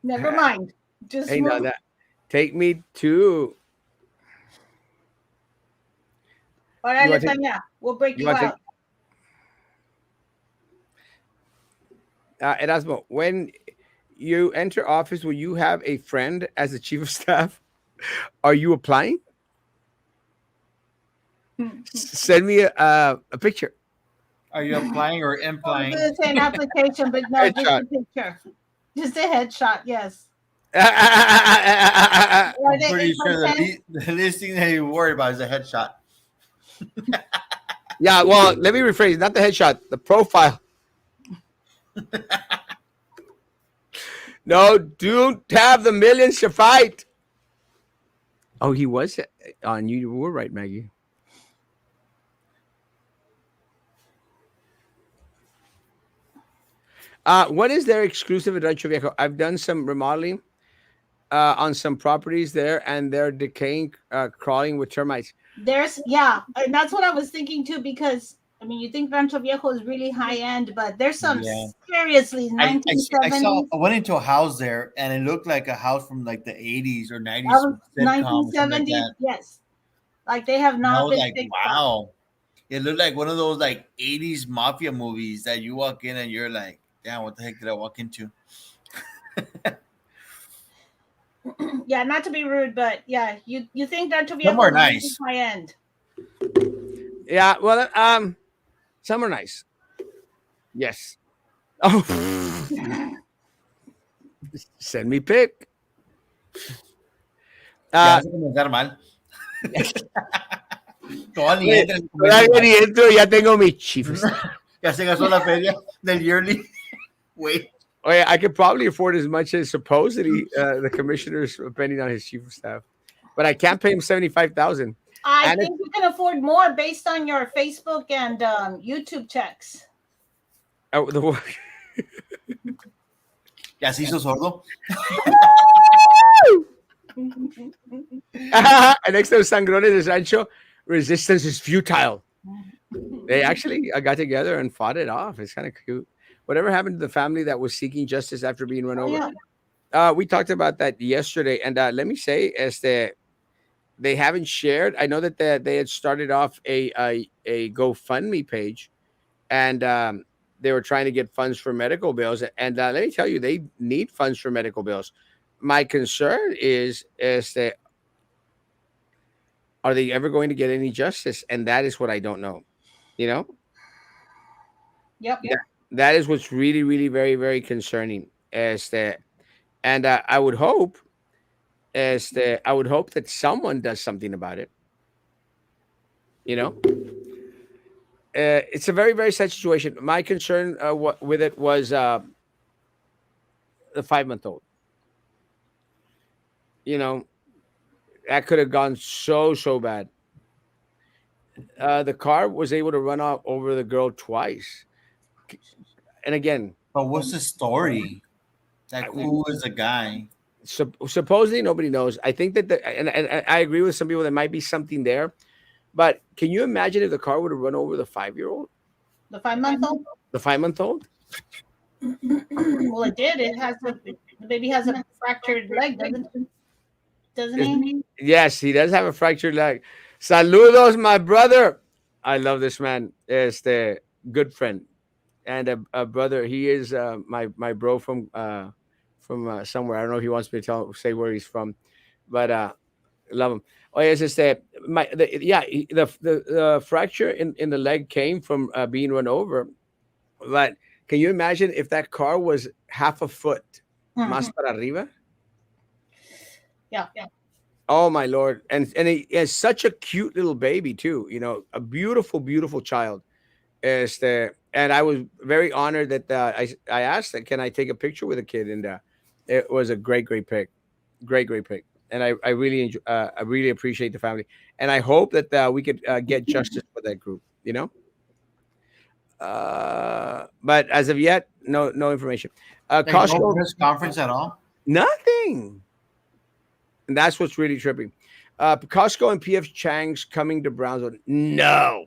Never mind. Just Hey, move. now that take me to. All right, You want to take? Tanya, we'll break You you want to out. take? Erasmo, when you enter office, will you have a friend as the chief of staff? Are you applying? Send me a picture. Are you applying or I was implying? going to say an application, but no, just Headshot. a picture. Just a headshot, yes. Yeah, Are I'm they pretty sure the, 8x10? the least thing that you worry about is a headshot. well, let me rephrase. Not the headshot, the profile. No, don't have the millions to fight. Oh, he was on you. You were right, Maggie. What is their exclusive at Rancho Viejo? I've done some remodeling on some properties there, and they're decaying, crawling with termites. Yeah, and that's what I was thinking too, because I mean, you think Rancho Viejo is really high end, but there's some Yeah. seriously I saw 1970s. I went into a house there and it looked like a house from like the 80s or 90s That was sitcom or something like 1970s, that. yes. Like they have And I not was been like, fixed up. wow. It looked like one of those like 80s mafia movies that you walk in and you're like, damn, what the heck did I walk into? Yeah, not to be rude, but yeah, you think Rancho Viejo Somewhere is really nice. high end. Yeah, well, some are nice. Yes. Oh, send me pic. Ya Uh, vas a comenzar mal. Toda ni Oye, entra en todavía comienzo ni mal. entro, ya tengo mi chief of staff. Ya se gastó la feria del yearly. Wait. Oye, I could probably afford as much as supposedly the commissioner's depending on his chief of staff, but I can't pay him 75,000. I And think you can afford more based on your Facebook and YouTube checks. the Ya se hizo sordo. and next to Sangrones de Rancho, resistance is futile. They actually got together and fought it off. It's kind of cute. Whatever happened to the family that was seeking justice after being run Oh, over? yeah. We talked about that yesterday, and let me say, as they haven't shared. I know that they had started off a GoFundMe page, and they were trying to get funds for medical bills. And let me tell you, they need funds for medical bills. My concern is that are they ever going to get any justice? And that is what I don't know. You know, Yep. that is what's really, really, very, very concerning. As that, and I would hope that someone does something about it. You know, it's a very, very sad situation. My concern with it was the 5-month old. You know, that could have gone so bad. The car was able to run off over the girl twice, and again, But what's the story? Like, I- who is the guy? supposedly nobody knows. I think that and I agree with some people. There might be something there, but can you imagine if the car would have run over the 5-year-old, The 5 month old. the 5 month old? Well, it did. It has the baby has a fractured leg, doesn't he? Yes, he does have a fractured leg. Saludos, my brother. I love this man. Este good friend and a brother. He is my bro from somewhere. I don't know if he wants me to say where he's from, but love him. Oh yes, it's yeah the fracture in the leg came from being run over. But can you imagine if that car was half a foot más Mhm. para arriba? Yeah. Oh my lord! And he is such a cute little baby too. You know, a beautiful child. And I was very honored that I asked that can I take a picture with a kid, and it was a great pick, great pick. And I really I really appreciate the family, and I hope that we could get justice for that group. You know, but as of yet, no information. Like, no Costco, press conference at all? nothing, and that's what's really tripping. Costco and PF Chang's coming to Brownsville. No,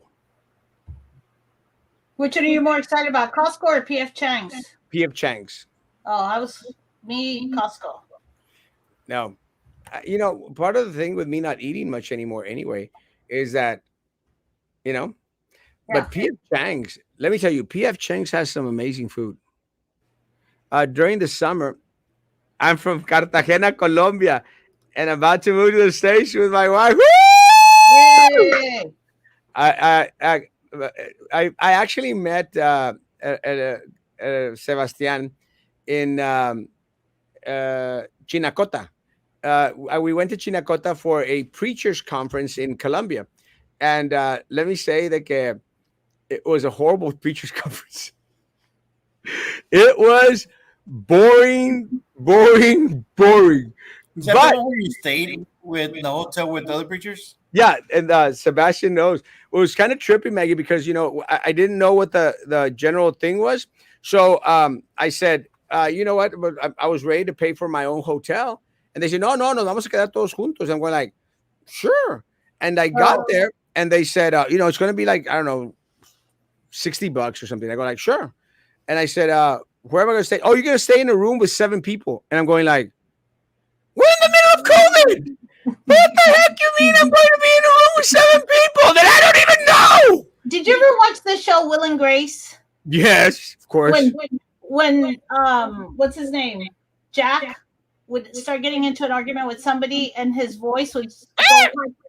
Which one are you more excited about, Costco or PF Chang's? PF Chang's. Oh, I was me Costco. No, you know, part of the thing with me not eating much anymore anyway is that, you know, Yeah. but PF Chang's, let me tell you, PF Chang's has some amazing food. During the summer, I'm from Cartagena, Colombia, and about to move to the States with my wife. Woo! Yay! I, I, I, I actually met Sebastian in Chinacota. We went to Chinacota for a preachers conference in Colombia, and let me say that it was a horrible preachers conference. It was boring. Is that the But one where you stayed with the hotel with other preachers? yeah, and Sebastian knows. It was kind of trippy, Maggie, because you know I didn't know what the general thing was. So I said, you know what? But I was ready to pay for my own hotel, and they said, no, vamos a quedar todos juntos. I'm going like, sure. And I got Oh, there, and they said, you know, it's going to be like I don't know, $60 or something. I go like, sure. And I said, where am I going to stay? Oh, you're going to stay in a room with 7 people. And I'm going like, we're in the middle of COVID. What the heck you mean I'm going to be in a room with 7 people that I don't even know? did you ever watch the show Will and Grace? Yes, of course. When what's his name? Jack would start getting into an argument with somebody and his voice would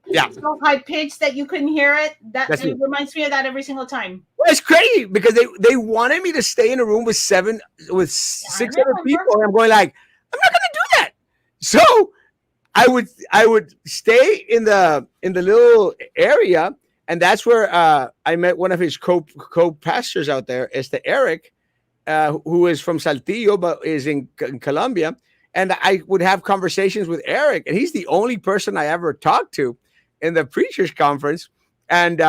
Yeah. so high pitched that you couldn't hear it. That's It it. reminds me of that every single time. Well, it's crazy because they wanted me to stay in a room with 6 other remember. people, and I'm going like, I'm not going to do that. So I would stay in the little area, and that's where I met one of his co-pastors out there, Este Eric, who is from Saltillo but is in Colombia, and I would have conversations with Eric, and he's the only person I ever talked to in the preachers conference, and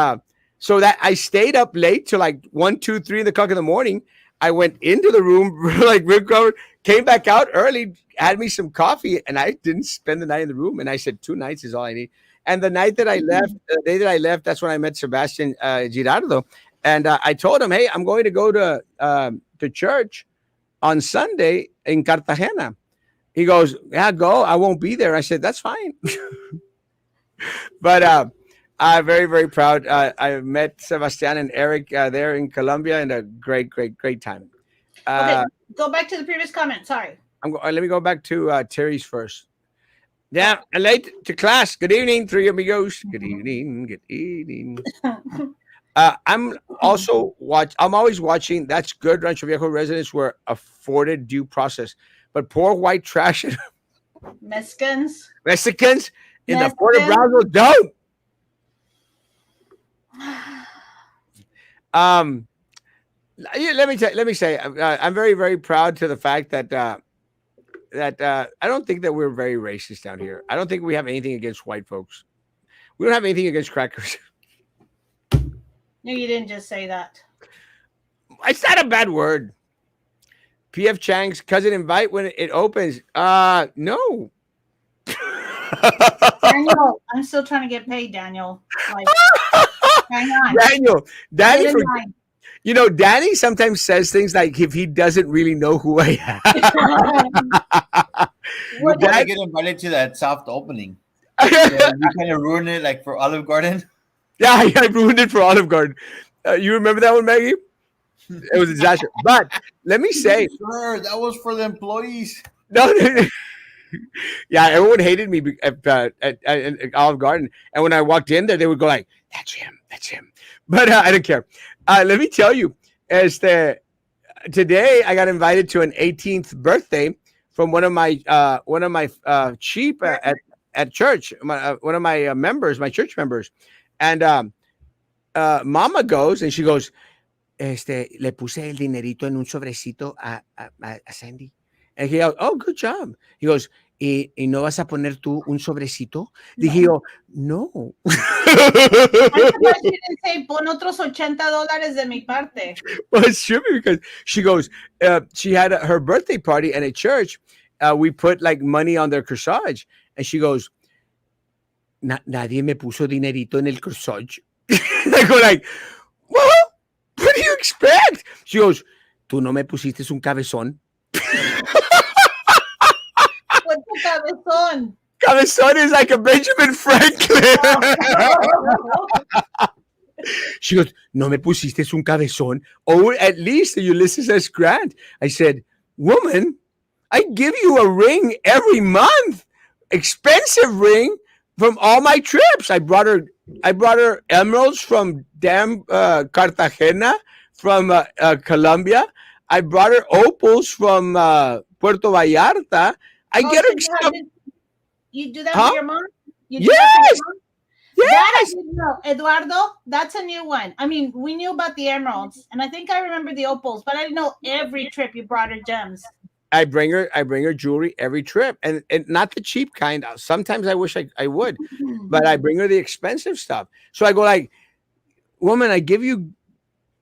so that I stayed up late till like 1, 2, 3 in the morning. I went into the room like recovered, came back out early, had me some coffee, and I didn't spend the night in the room. And I said 2 nights is all I need. And the night that I left, the day that I left, that's when I met Sebastian Girardo, and I told him, "Hey, I'm going to go to church on Sunday in Cartagena." He goes, "Yeah, go. I won't be there." I said, "That's fine." But I'm very proud. I met Sebastian and Eric there in Colombia, and a great time. Okay, go back to the previous comment. Sorry. Let me go back to Terry's first. Yeah, I'm late to class. Good evening, three amigos. Good evening. Good evening. I'm also I'm always watching. That's good. Rancho Viejo residents were afforded due process, but poor white trash and Mexicans. Mexicans in the Port of Mexicans. Brownsville don't. Yeah, let me say, I'm very proud to the fact that that I don't think that we're very racist down here. I don't think we have anything against white folks. We don't have anything against crackers. No, you didn't just say that. It's not a bad word. PF Chang's cousin invite when it opens. No. Daniel, I'm still trying to get paid, Daniel. Like, hang on. Daniel, Danny, Get in for, line. Danny sometimes says things like if he doesn't really know who I am. You What- gotta get invited to that soft opening. So you kind of ruin it, like for Olive Garden. Yeah, I ruined it for Olive Garden. You remember that one, Maggie? It was a disaster. But let me say, Sure, that was for the employees. no, yeah, everyone hated me at Olive Garden, and when I walked in there, they would go like, "That's him, that's him." But I don't care. Let me tell you, today I got invited to an 18th birthday from one of my sheep at church, one of my members, my church members, and Mama goes and she goes, le puse el dinerito en un sobrecito a Sandy. And he goes, oh, good job. He goes, ¿Y no vas a poner tú un sobrecito? Dije yo, no. I'm surprised you didn't say pon otros $80 de mi parte. Well, it's true because she goes, she had her birthday party and at church, we put like money on their corsage. And she goes, nadie me puso dinerito en el corsage. I go like, well, what do you expect? She goes, tú no me pusiste un cabezón. What's the cabezón? Cabezón is like a Benjamin Franklin. She goes, no me pusiste un cabezón. Or at least Ulysses S. Grant. I said, woman, I give you a ring every month. Expensive ring from all my trips. I brought her emeralds from damn Cartagena, from Colombia. I brought her opals from Puerto Vallarta. I get her stuff. You do that Huh? for your mom? You do Yes. that for your mom? That I Yes. didn't know. Eduardo, that's a new one. I mean, we knew about the emeralds, and I think I remember the opals, but I didn't know every trip you brought her gems. I bring her jewelry every trip, and not the cheap kind. Sometimes I wish I would, but I bring her the expensive stuff. So I go like, woman, I give you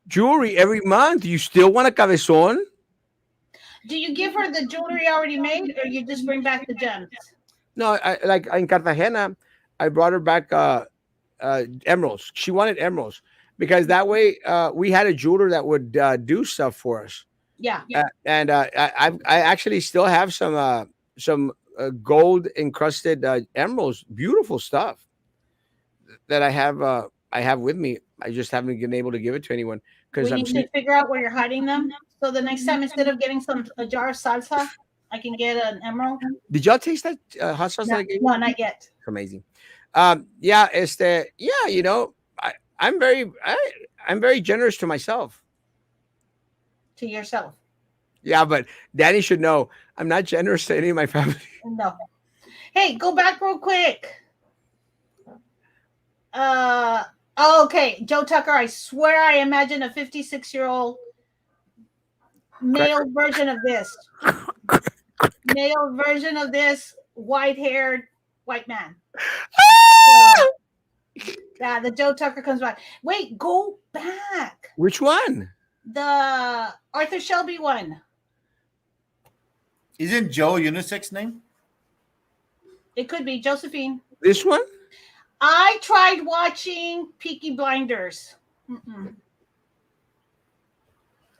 jewelry every month. You still want a cabezón? Do you give her the jewelry already made, or you just bring back the gems? No, I like in Cartagena, I brought her back emeralds. She wanted emeralds because that way we had a jeweler that would do stuff for us. Yeah. And I actually still have some gold encrusted emeralds, beautiful stuff that I have with me. I just haven't been able to give it to anyone because We need to figure out where you're hiding them. So the next time, instead of getting a jar of salsa, I can get an emerald. Did y'all taste that hot sauce that No, I gave you? no, not yet. It's amazing. Yeah, I'm very generous to myself. To yourself. Yeah, but Danny should know I'm not generous to any of my family. No. Hey, go back real quick. Okay, Joe Tucker. I swear I imagine a 56-year-old male version of this. Male version of this white-haired white man. Yeah, the Joe Tucker comes back. Wait, go back. Which one? The Arthur Shelby one. Isn't Joe a unisex name? It could be Josephine. This one? I tried watching Peaky Blinders. Mm-mm.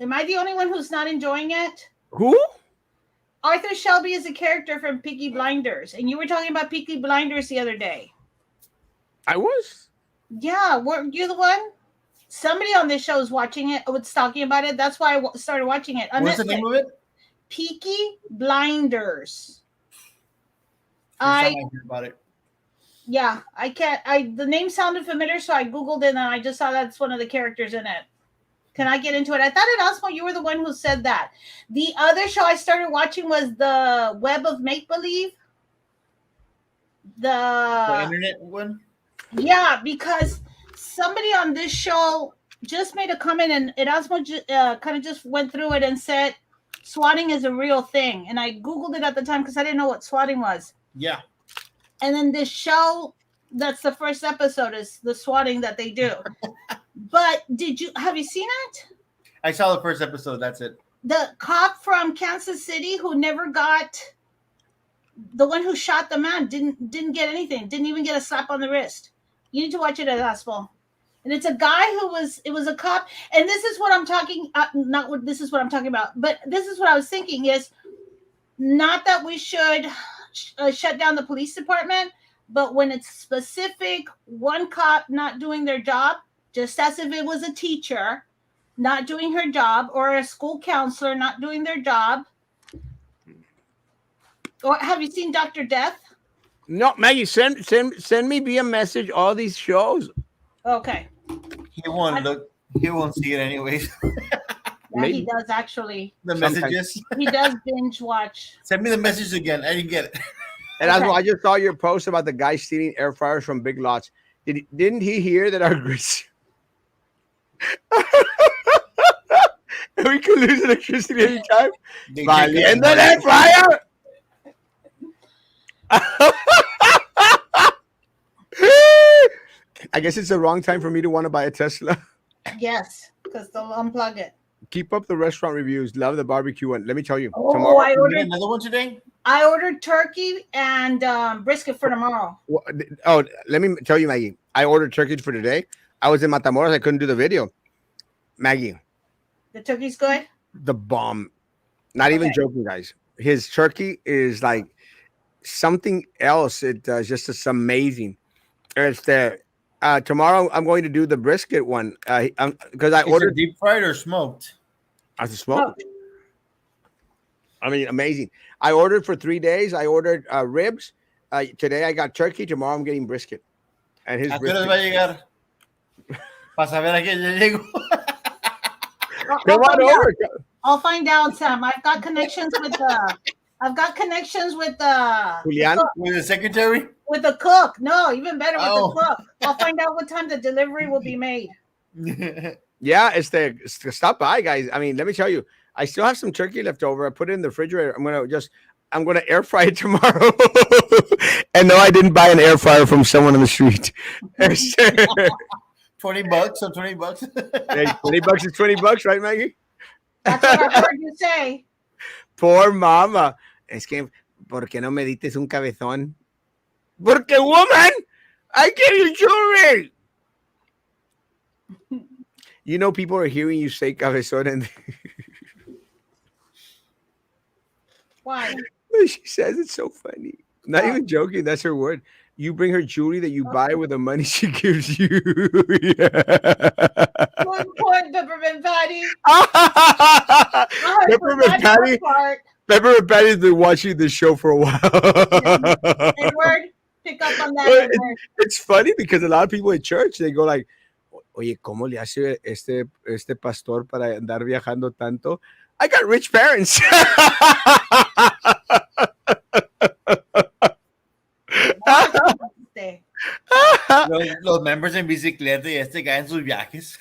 Am I the only one who's not enjoying it? Who? Arthur Shelby is a character from Peaky Blinders, and you were talking about Peaky Blinders the other day. I was. Yeah, weren't you the one? Somebody on this show is watching it, was talking about it. That's why I started watching it. What's the name of it? Peaky Blinders. First time I heard about it. Yeah, I can't. The name sounded familiar, so I googled it and I just saw that's one of the characters in it. Can I get into it? I thought Erasmo, you were the one who said that. The other show I started watching was the Web of Make Believe. The internet one. Yeah, because somebody on this show just made a comment, and Erasmo kind of just went through it and said swatting is a real thing. And I Googled it at the time because I didn't know what swatting was. Yeah. And then this show, that's the first episode, is the swatting that they do. But have you seen it? I saw the first episode. That's it. The cop from Kansas City who never got, the one who shot the man didn't get anything, didn't even get a slap on the wrist. You need to watch it at Erasmo. And it's a guy it was a cop. And this is what I'm talking, not what this is what I'm talking about, but this is what I was thinking is not that we should shut down the police department, but when it's specific, one cop not doing their job, just as if it was a teacher not doing her job or a school counselor not doing their job. Or have you seen Dr. Death? No, Maggie, send me via message all these shows. Okay. He won't look. He won't see it anyways. Yeah, he does actually. The Sometimes. messages. He does binge watch. Send me the message again. I didn't get it. And Erasmo, Okay. I just saw your post about the guy stealing air fryers from Big Lots. Didn't he hear that our grits? We could lose electricity anytime. They Vale, take and that then air fryer. I guess it's the wrong time for me to want to buy a Tesla. Yes, because they'll unplug it. Keep up the restaurant reviews. Love the barbecue one. Let me tell you, Oh, tomorrow. I You get ordered another one today? turkey and brisket for tomorrow. Oh, let me tell you, Maggie. I ordered turkey for today. I was in Matamoros. I couldn't do the video. Maggie, The turkey's good. the bomb. Not even Okay. joking, guys. His turkey is like something else. It's amazing. It's the tomorrow I'm going to do the brisket one because I Is it ordered deep fried or smoked? as a smoke. I mean, amazing. I ordered for 3 days. I ordered ribs. Today I got turkey. Tomorrow I'm getting brisket. And his ¿A qué horas va a brisket. llegar? Para saber a qué ya llego. Come on over. I'll find out, Sam. I've got connections with the. I've got connections with the. Julian? With the secretary? With the cook. No, even better with Oh. the cook. I'll find out what time the delivery will be made. Yeah, it's the stop by, guys. I mean, let me tell you, I still have some turkey left over. I put it in the refrigerator. I'm gonna air fry it tomorrow. And no, I didn't buy an air fryer from someone on the street. Hey, $20 or $20? $20 is $20, right, Maggie? That's what I heard you say. Poor mama. Es que, ¿por qué no me dices un cabezón? Porque, woman, I gave you jewelry. You know, people are hearing you say cabezón and Why? she says it's so funny. Not even joking. That's her word. You bring her jewelry that you buy with the money she gives you. One point, Peppermint Patty. Peppermint Patty. Peppermint Patty's been watching this show for a while. Edward, pick up on that. Edward. It's funny because a lot of people in church, they go like, oye, ¿cómo le hace este pastor para andar viajando tanto? I got rich parents. Los members en bicicleta y este guy en sus viajes.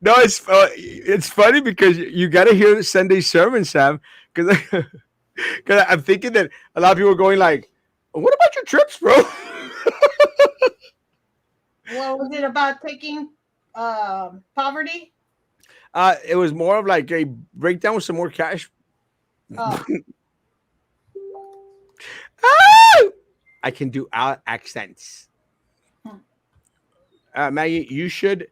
No, it's funny because you got to hear the Sunday sermon, Sam. Because I'm thinking that a lot of people are going like, "What about your trips, bro?" What was it about taking poverty? It was more of like a breakdown with some more cash. Oh. I can do our accents. Maggie, you should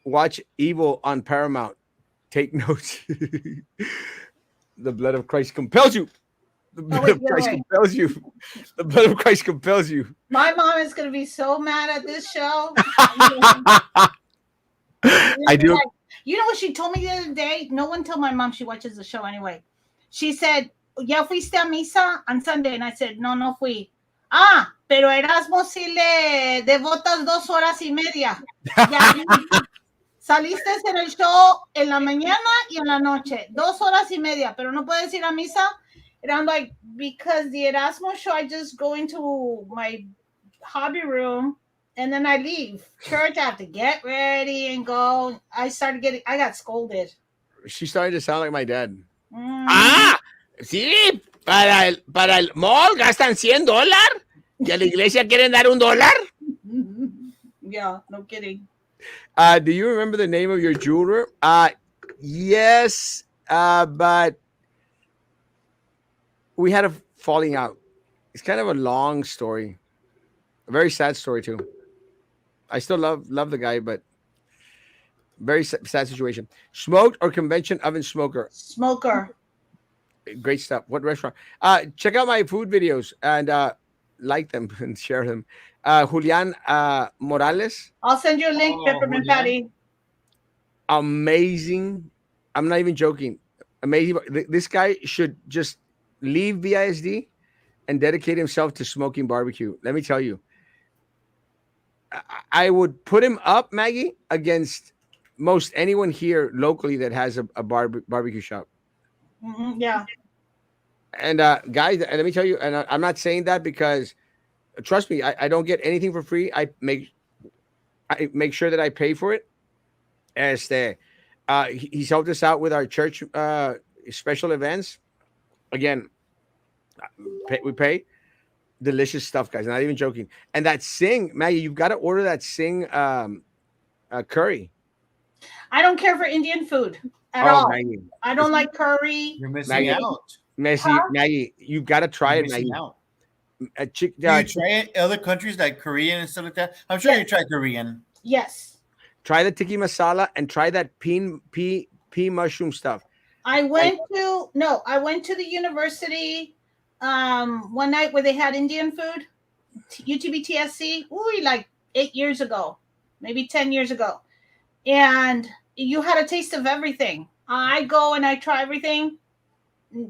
watch Evil on Paramount. Take notes. The blood of Christ compels you. The blood of Christ compels you. The blood of Christ compels you. My mom is going to be so mad at this show. I do. Like, you know what she told me the other day? No one told my mom she watches the show anyway. She said, ¿Ya fuiste a misa on Sunday? And I said, no fui. Ah, pero Erasmo sí le devotas 2 horas y media. Ya, saliste en el show en la mañana y en la noche. 2 horas y media, pero no puedes ir a misa. And I'm like, because the Erasmo show, I just go into my hobby room and then I leave. Church, I have to get ready and go. I got scolded. She started to sound like my dad. Mhm. Ah, sí, para el mall gastan $100 y a la iglesia quieren dar $1. Yeah, no kidding. Do you remember the name of your jeweler? Yes, but we had a falling out. It's kind of a long story, a very sad story too. I still love the guy, but very sad situation. Smoked or convention oven smoker? Smoker. Great stuff. What restaurant? Check out my food videos and like them and share them. Julian Morales, I'll send you a link, Oh, Peppermint Julian. Patty. amazing. I'm not even joking. Amazing. This guy should just leave BISD and dedicate himself to smoking barbecue. Let me tell you, I would put him up, Maggie, against most anyone here locally that has a barbecue shop. Yeah. And guys, and let me tell you, and I'm not saying that because trust me, I don't get anything for free. I make sure that I pay for it. Este, he's helped us out with our church special events. Again, we pay delicious stuff, guys. Not even joking. And that sing, Maggie, you've got to order that sing curry. I don't care for Indian food at Oh, all. Maggie, I don't it's, like curry. You're missing Maggie, out. Messi, Huh? Maggie, you've got to You're try it, missing Maggie. out. Chick, Do you try it other countries like Korean and stuff like that? I'm sure you Yes. try Korean. Yes. try the tiki masala and try that pea mushroom stuff. Like, I went to the university one night where they had Indian food, UTBTSC, ooh, like 8 years ago, maybe 10 years ago. And you had a taste of everything. I go and I try everything.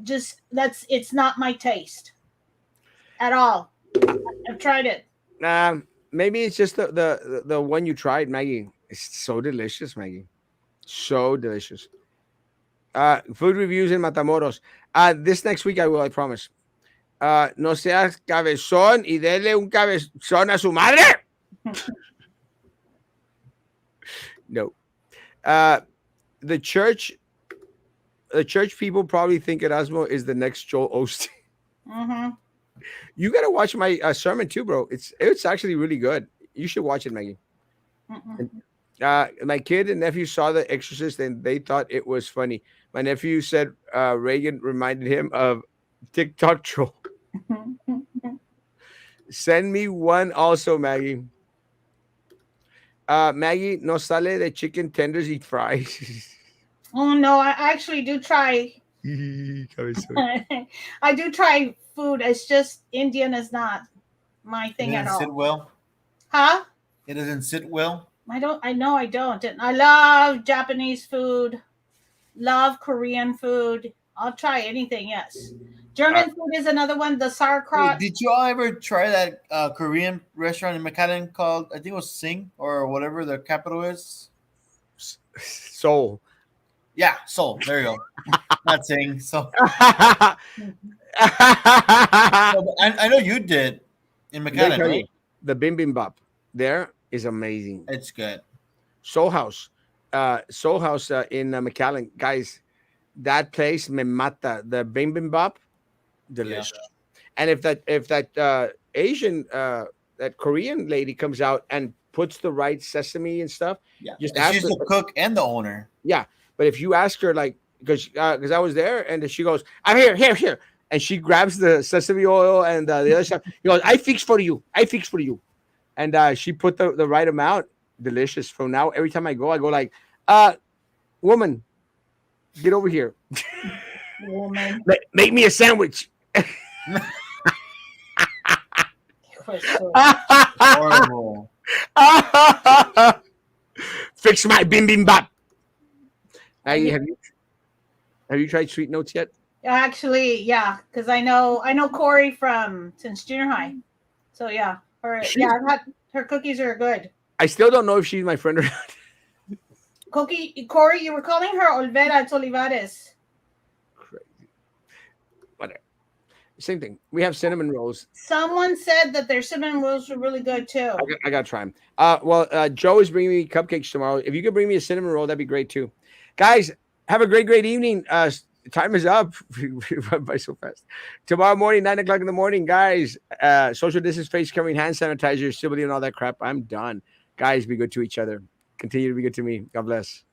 Just it's not my taste at all. I've tried it. maybe it's just the one you tried, Maggie. It's so delicious, Maggie. So delicious. Food reviews in Matamoros. This next week I will, I promise. No seas cabezón y dele un cabezón a su madre. No. Uh, the church, the church people probably think Erasmo is the next Joel Osteen. Mm-hmm. You gotta watch my sermon too, bro. It's actually really good. You should watch it, Maggie. Mm-mm. And, my kid and nephew saw The Exorcist and they thought it was funny. My nephew said Reagan reminded him of TikTok troll. Send me one also, Maggie. Maggie, no sale de chicken tenders eat fries. Oh no, I actually do try. Cabezón. I do try food. It's just Indian is not my It thing at doesn't sit all. well. Huh? It doesn't sit well. I don't. I know I don't. And I love Japanese food. Love Korean food. I'll try anything. Yes. Uh, German food is another one. The Hey, sauerkraut. did you all ever try that Korean restaurant in McAllen called, I think it was Sing or whatever the capital is? Soul. Yeah, Seoul. There you go. Not Sing. So, so I know you did in Let me McAllen, tell right? you, the bibimbap there is amazing. It's good. Soul House in McAllen, guys. That place me mata. The bibimbap, Yeah. delicious. And if that Asian that Korean lady comes out and puts the right sesame and stuff, Yeah. just And ask she's her. the cook and the owner. Yeah, but if you ask her like because I was there and she goes, "I'm here," and she grabs the sesame oil and the other stuff. He goes, I fix for you," and she put the right amount. Delicious. From now, every time I go like, woman, get over here, Woman. make me a sandwich. Crystal. Horrible. Fix my bibimbap. I Maggie, do- have you tried sweet notes yet? Actually, yeah, because I know Corey from since junior high. So yeah, She's, I've had her cookies are good. I still don't know if she's my friend or not. Corey, you were calling her Olvera Olivares. Crazy. Whatever. Same thing. We have cinnamon rolls. Someone said that their cinnamon rolls were really good too. I gotta try them. Joe is bringing me cupcakes tomorrow. If you could bring me a cinnamon roll, that'd be great too. Guys, have a great evening. time is up. We went by so fast. Tomorrow morning, 9 o'clock in the morning, guys. Social distance, face covering, hand sanitizer, civility, and all that crap. I'm done. Guys, be good to each other. Continue to be good to me. God bless.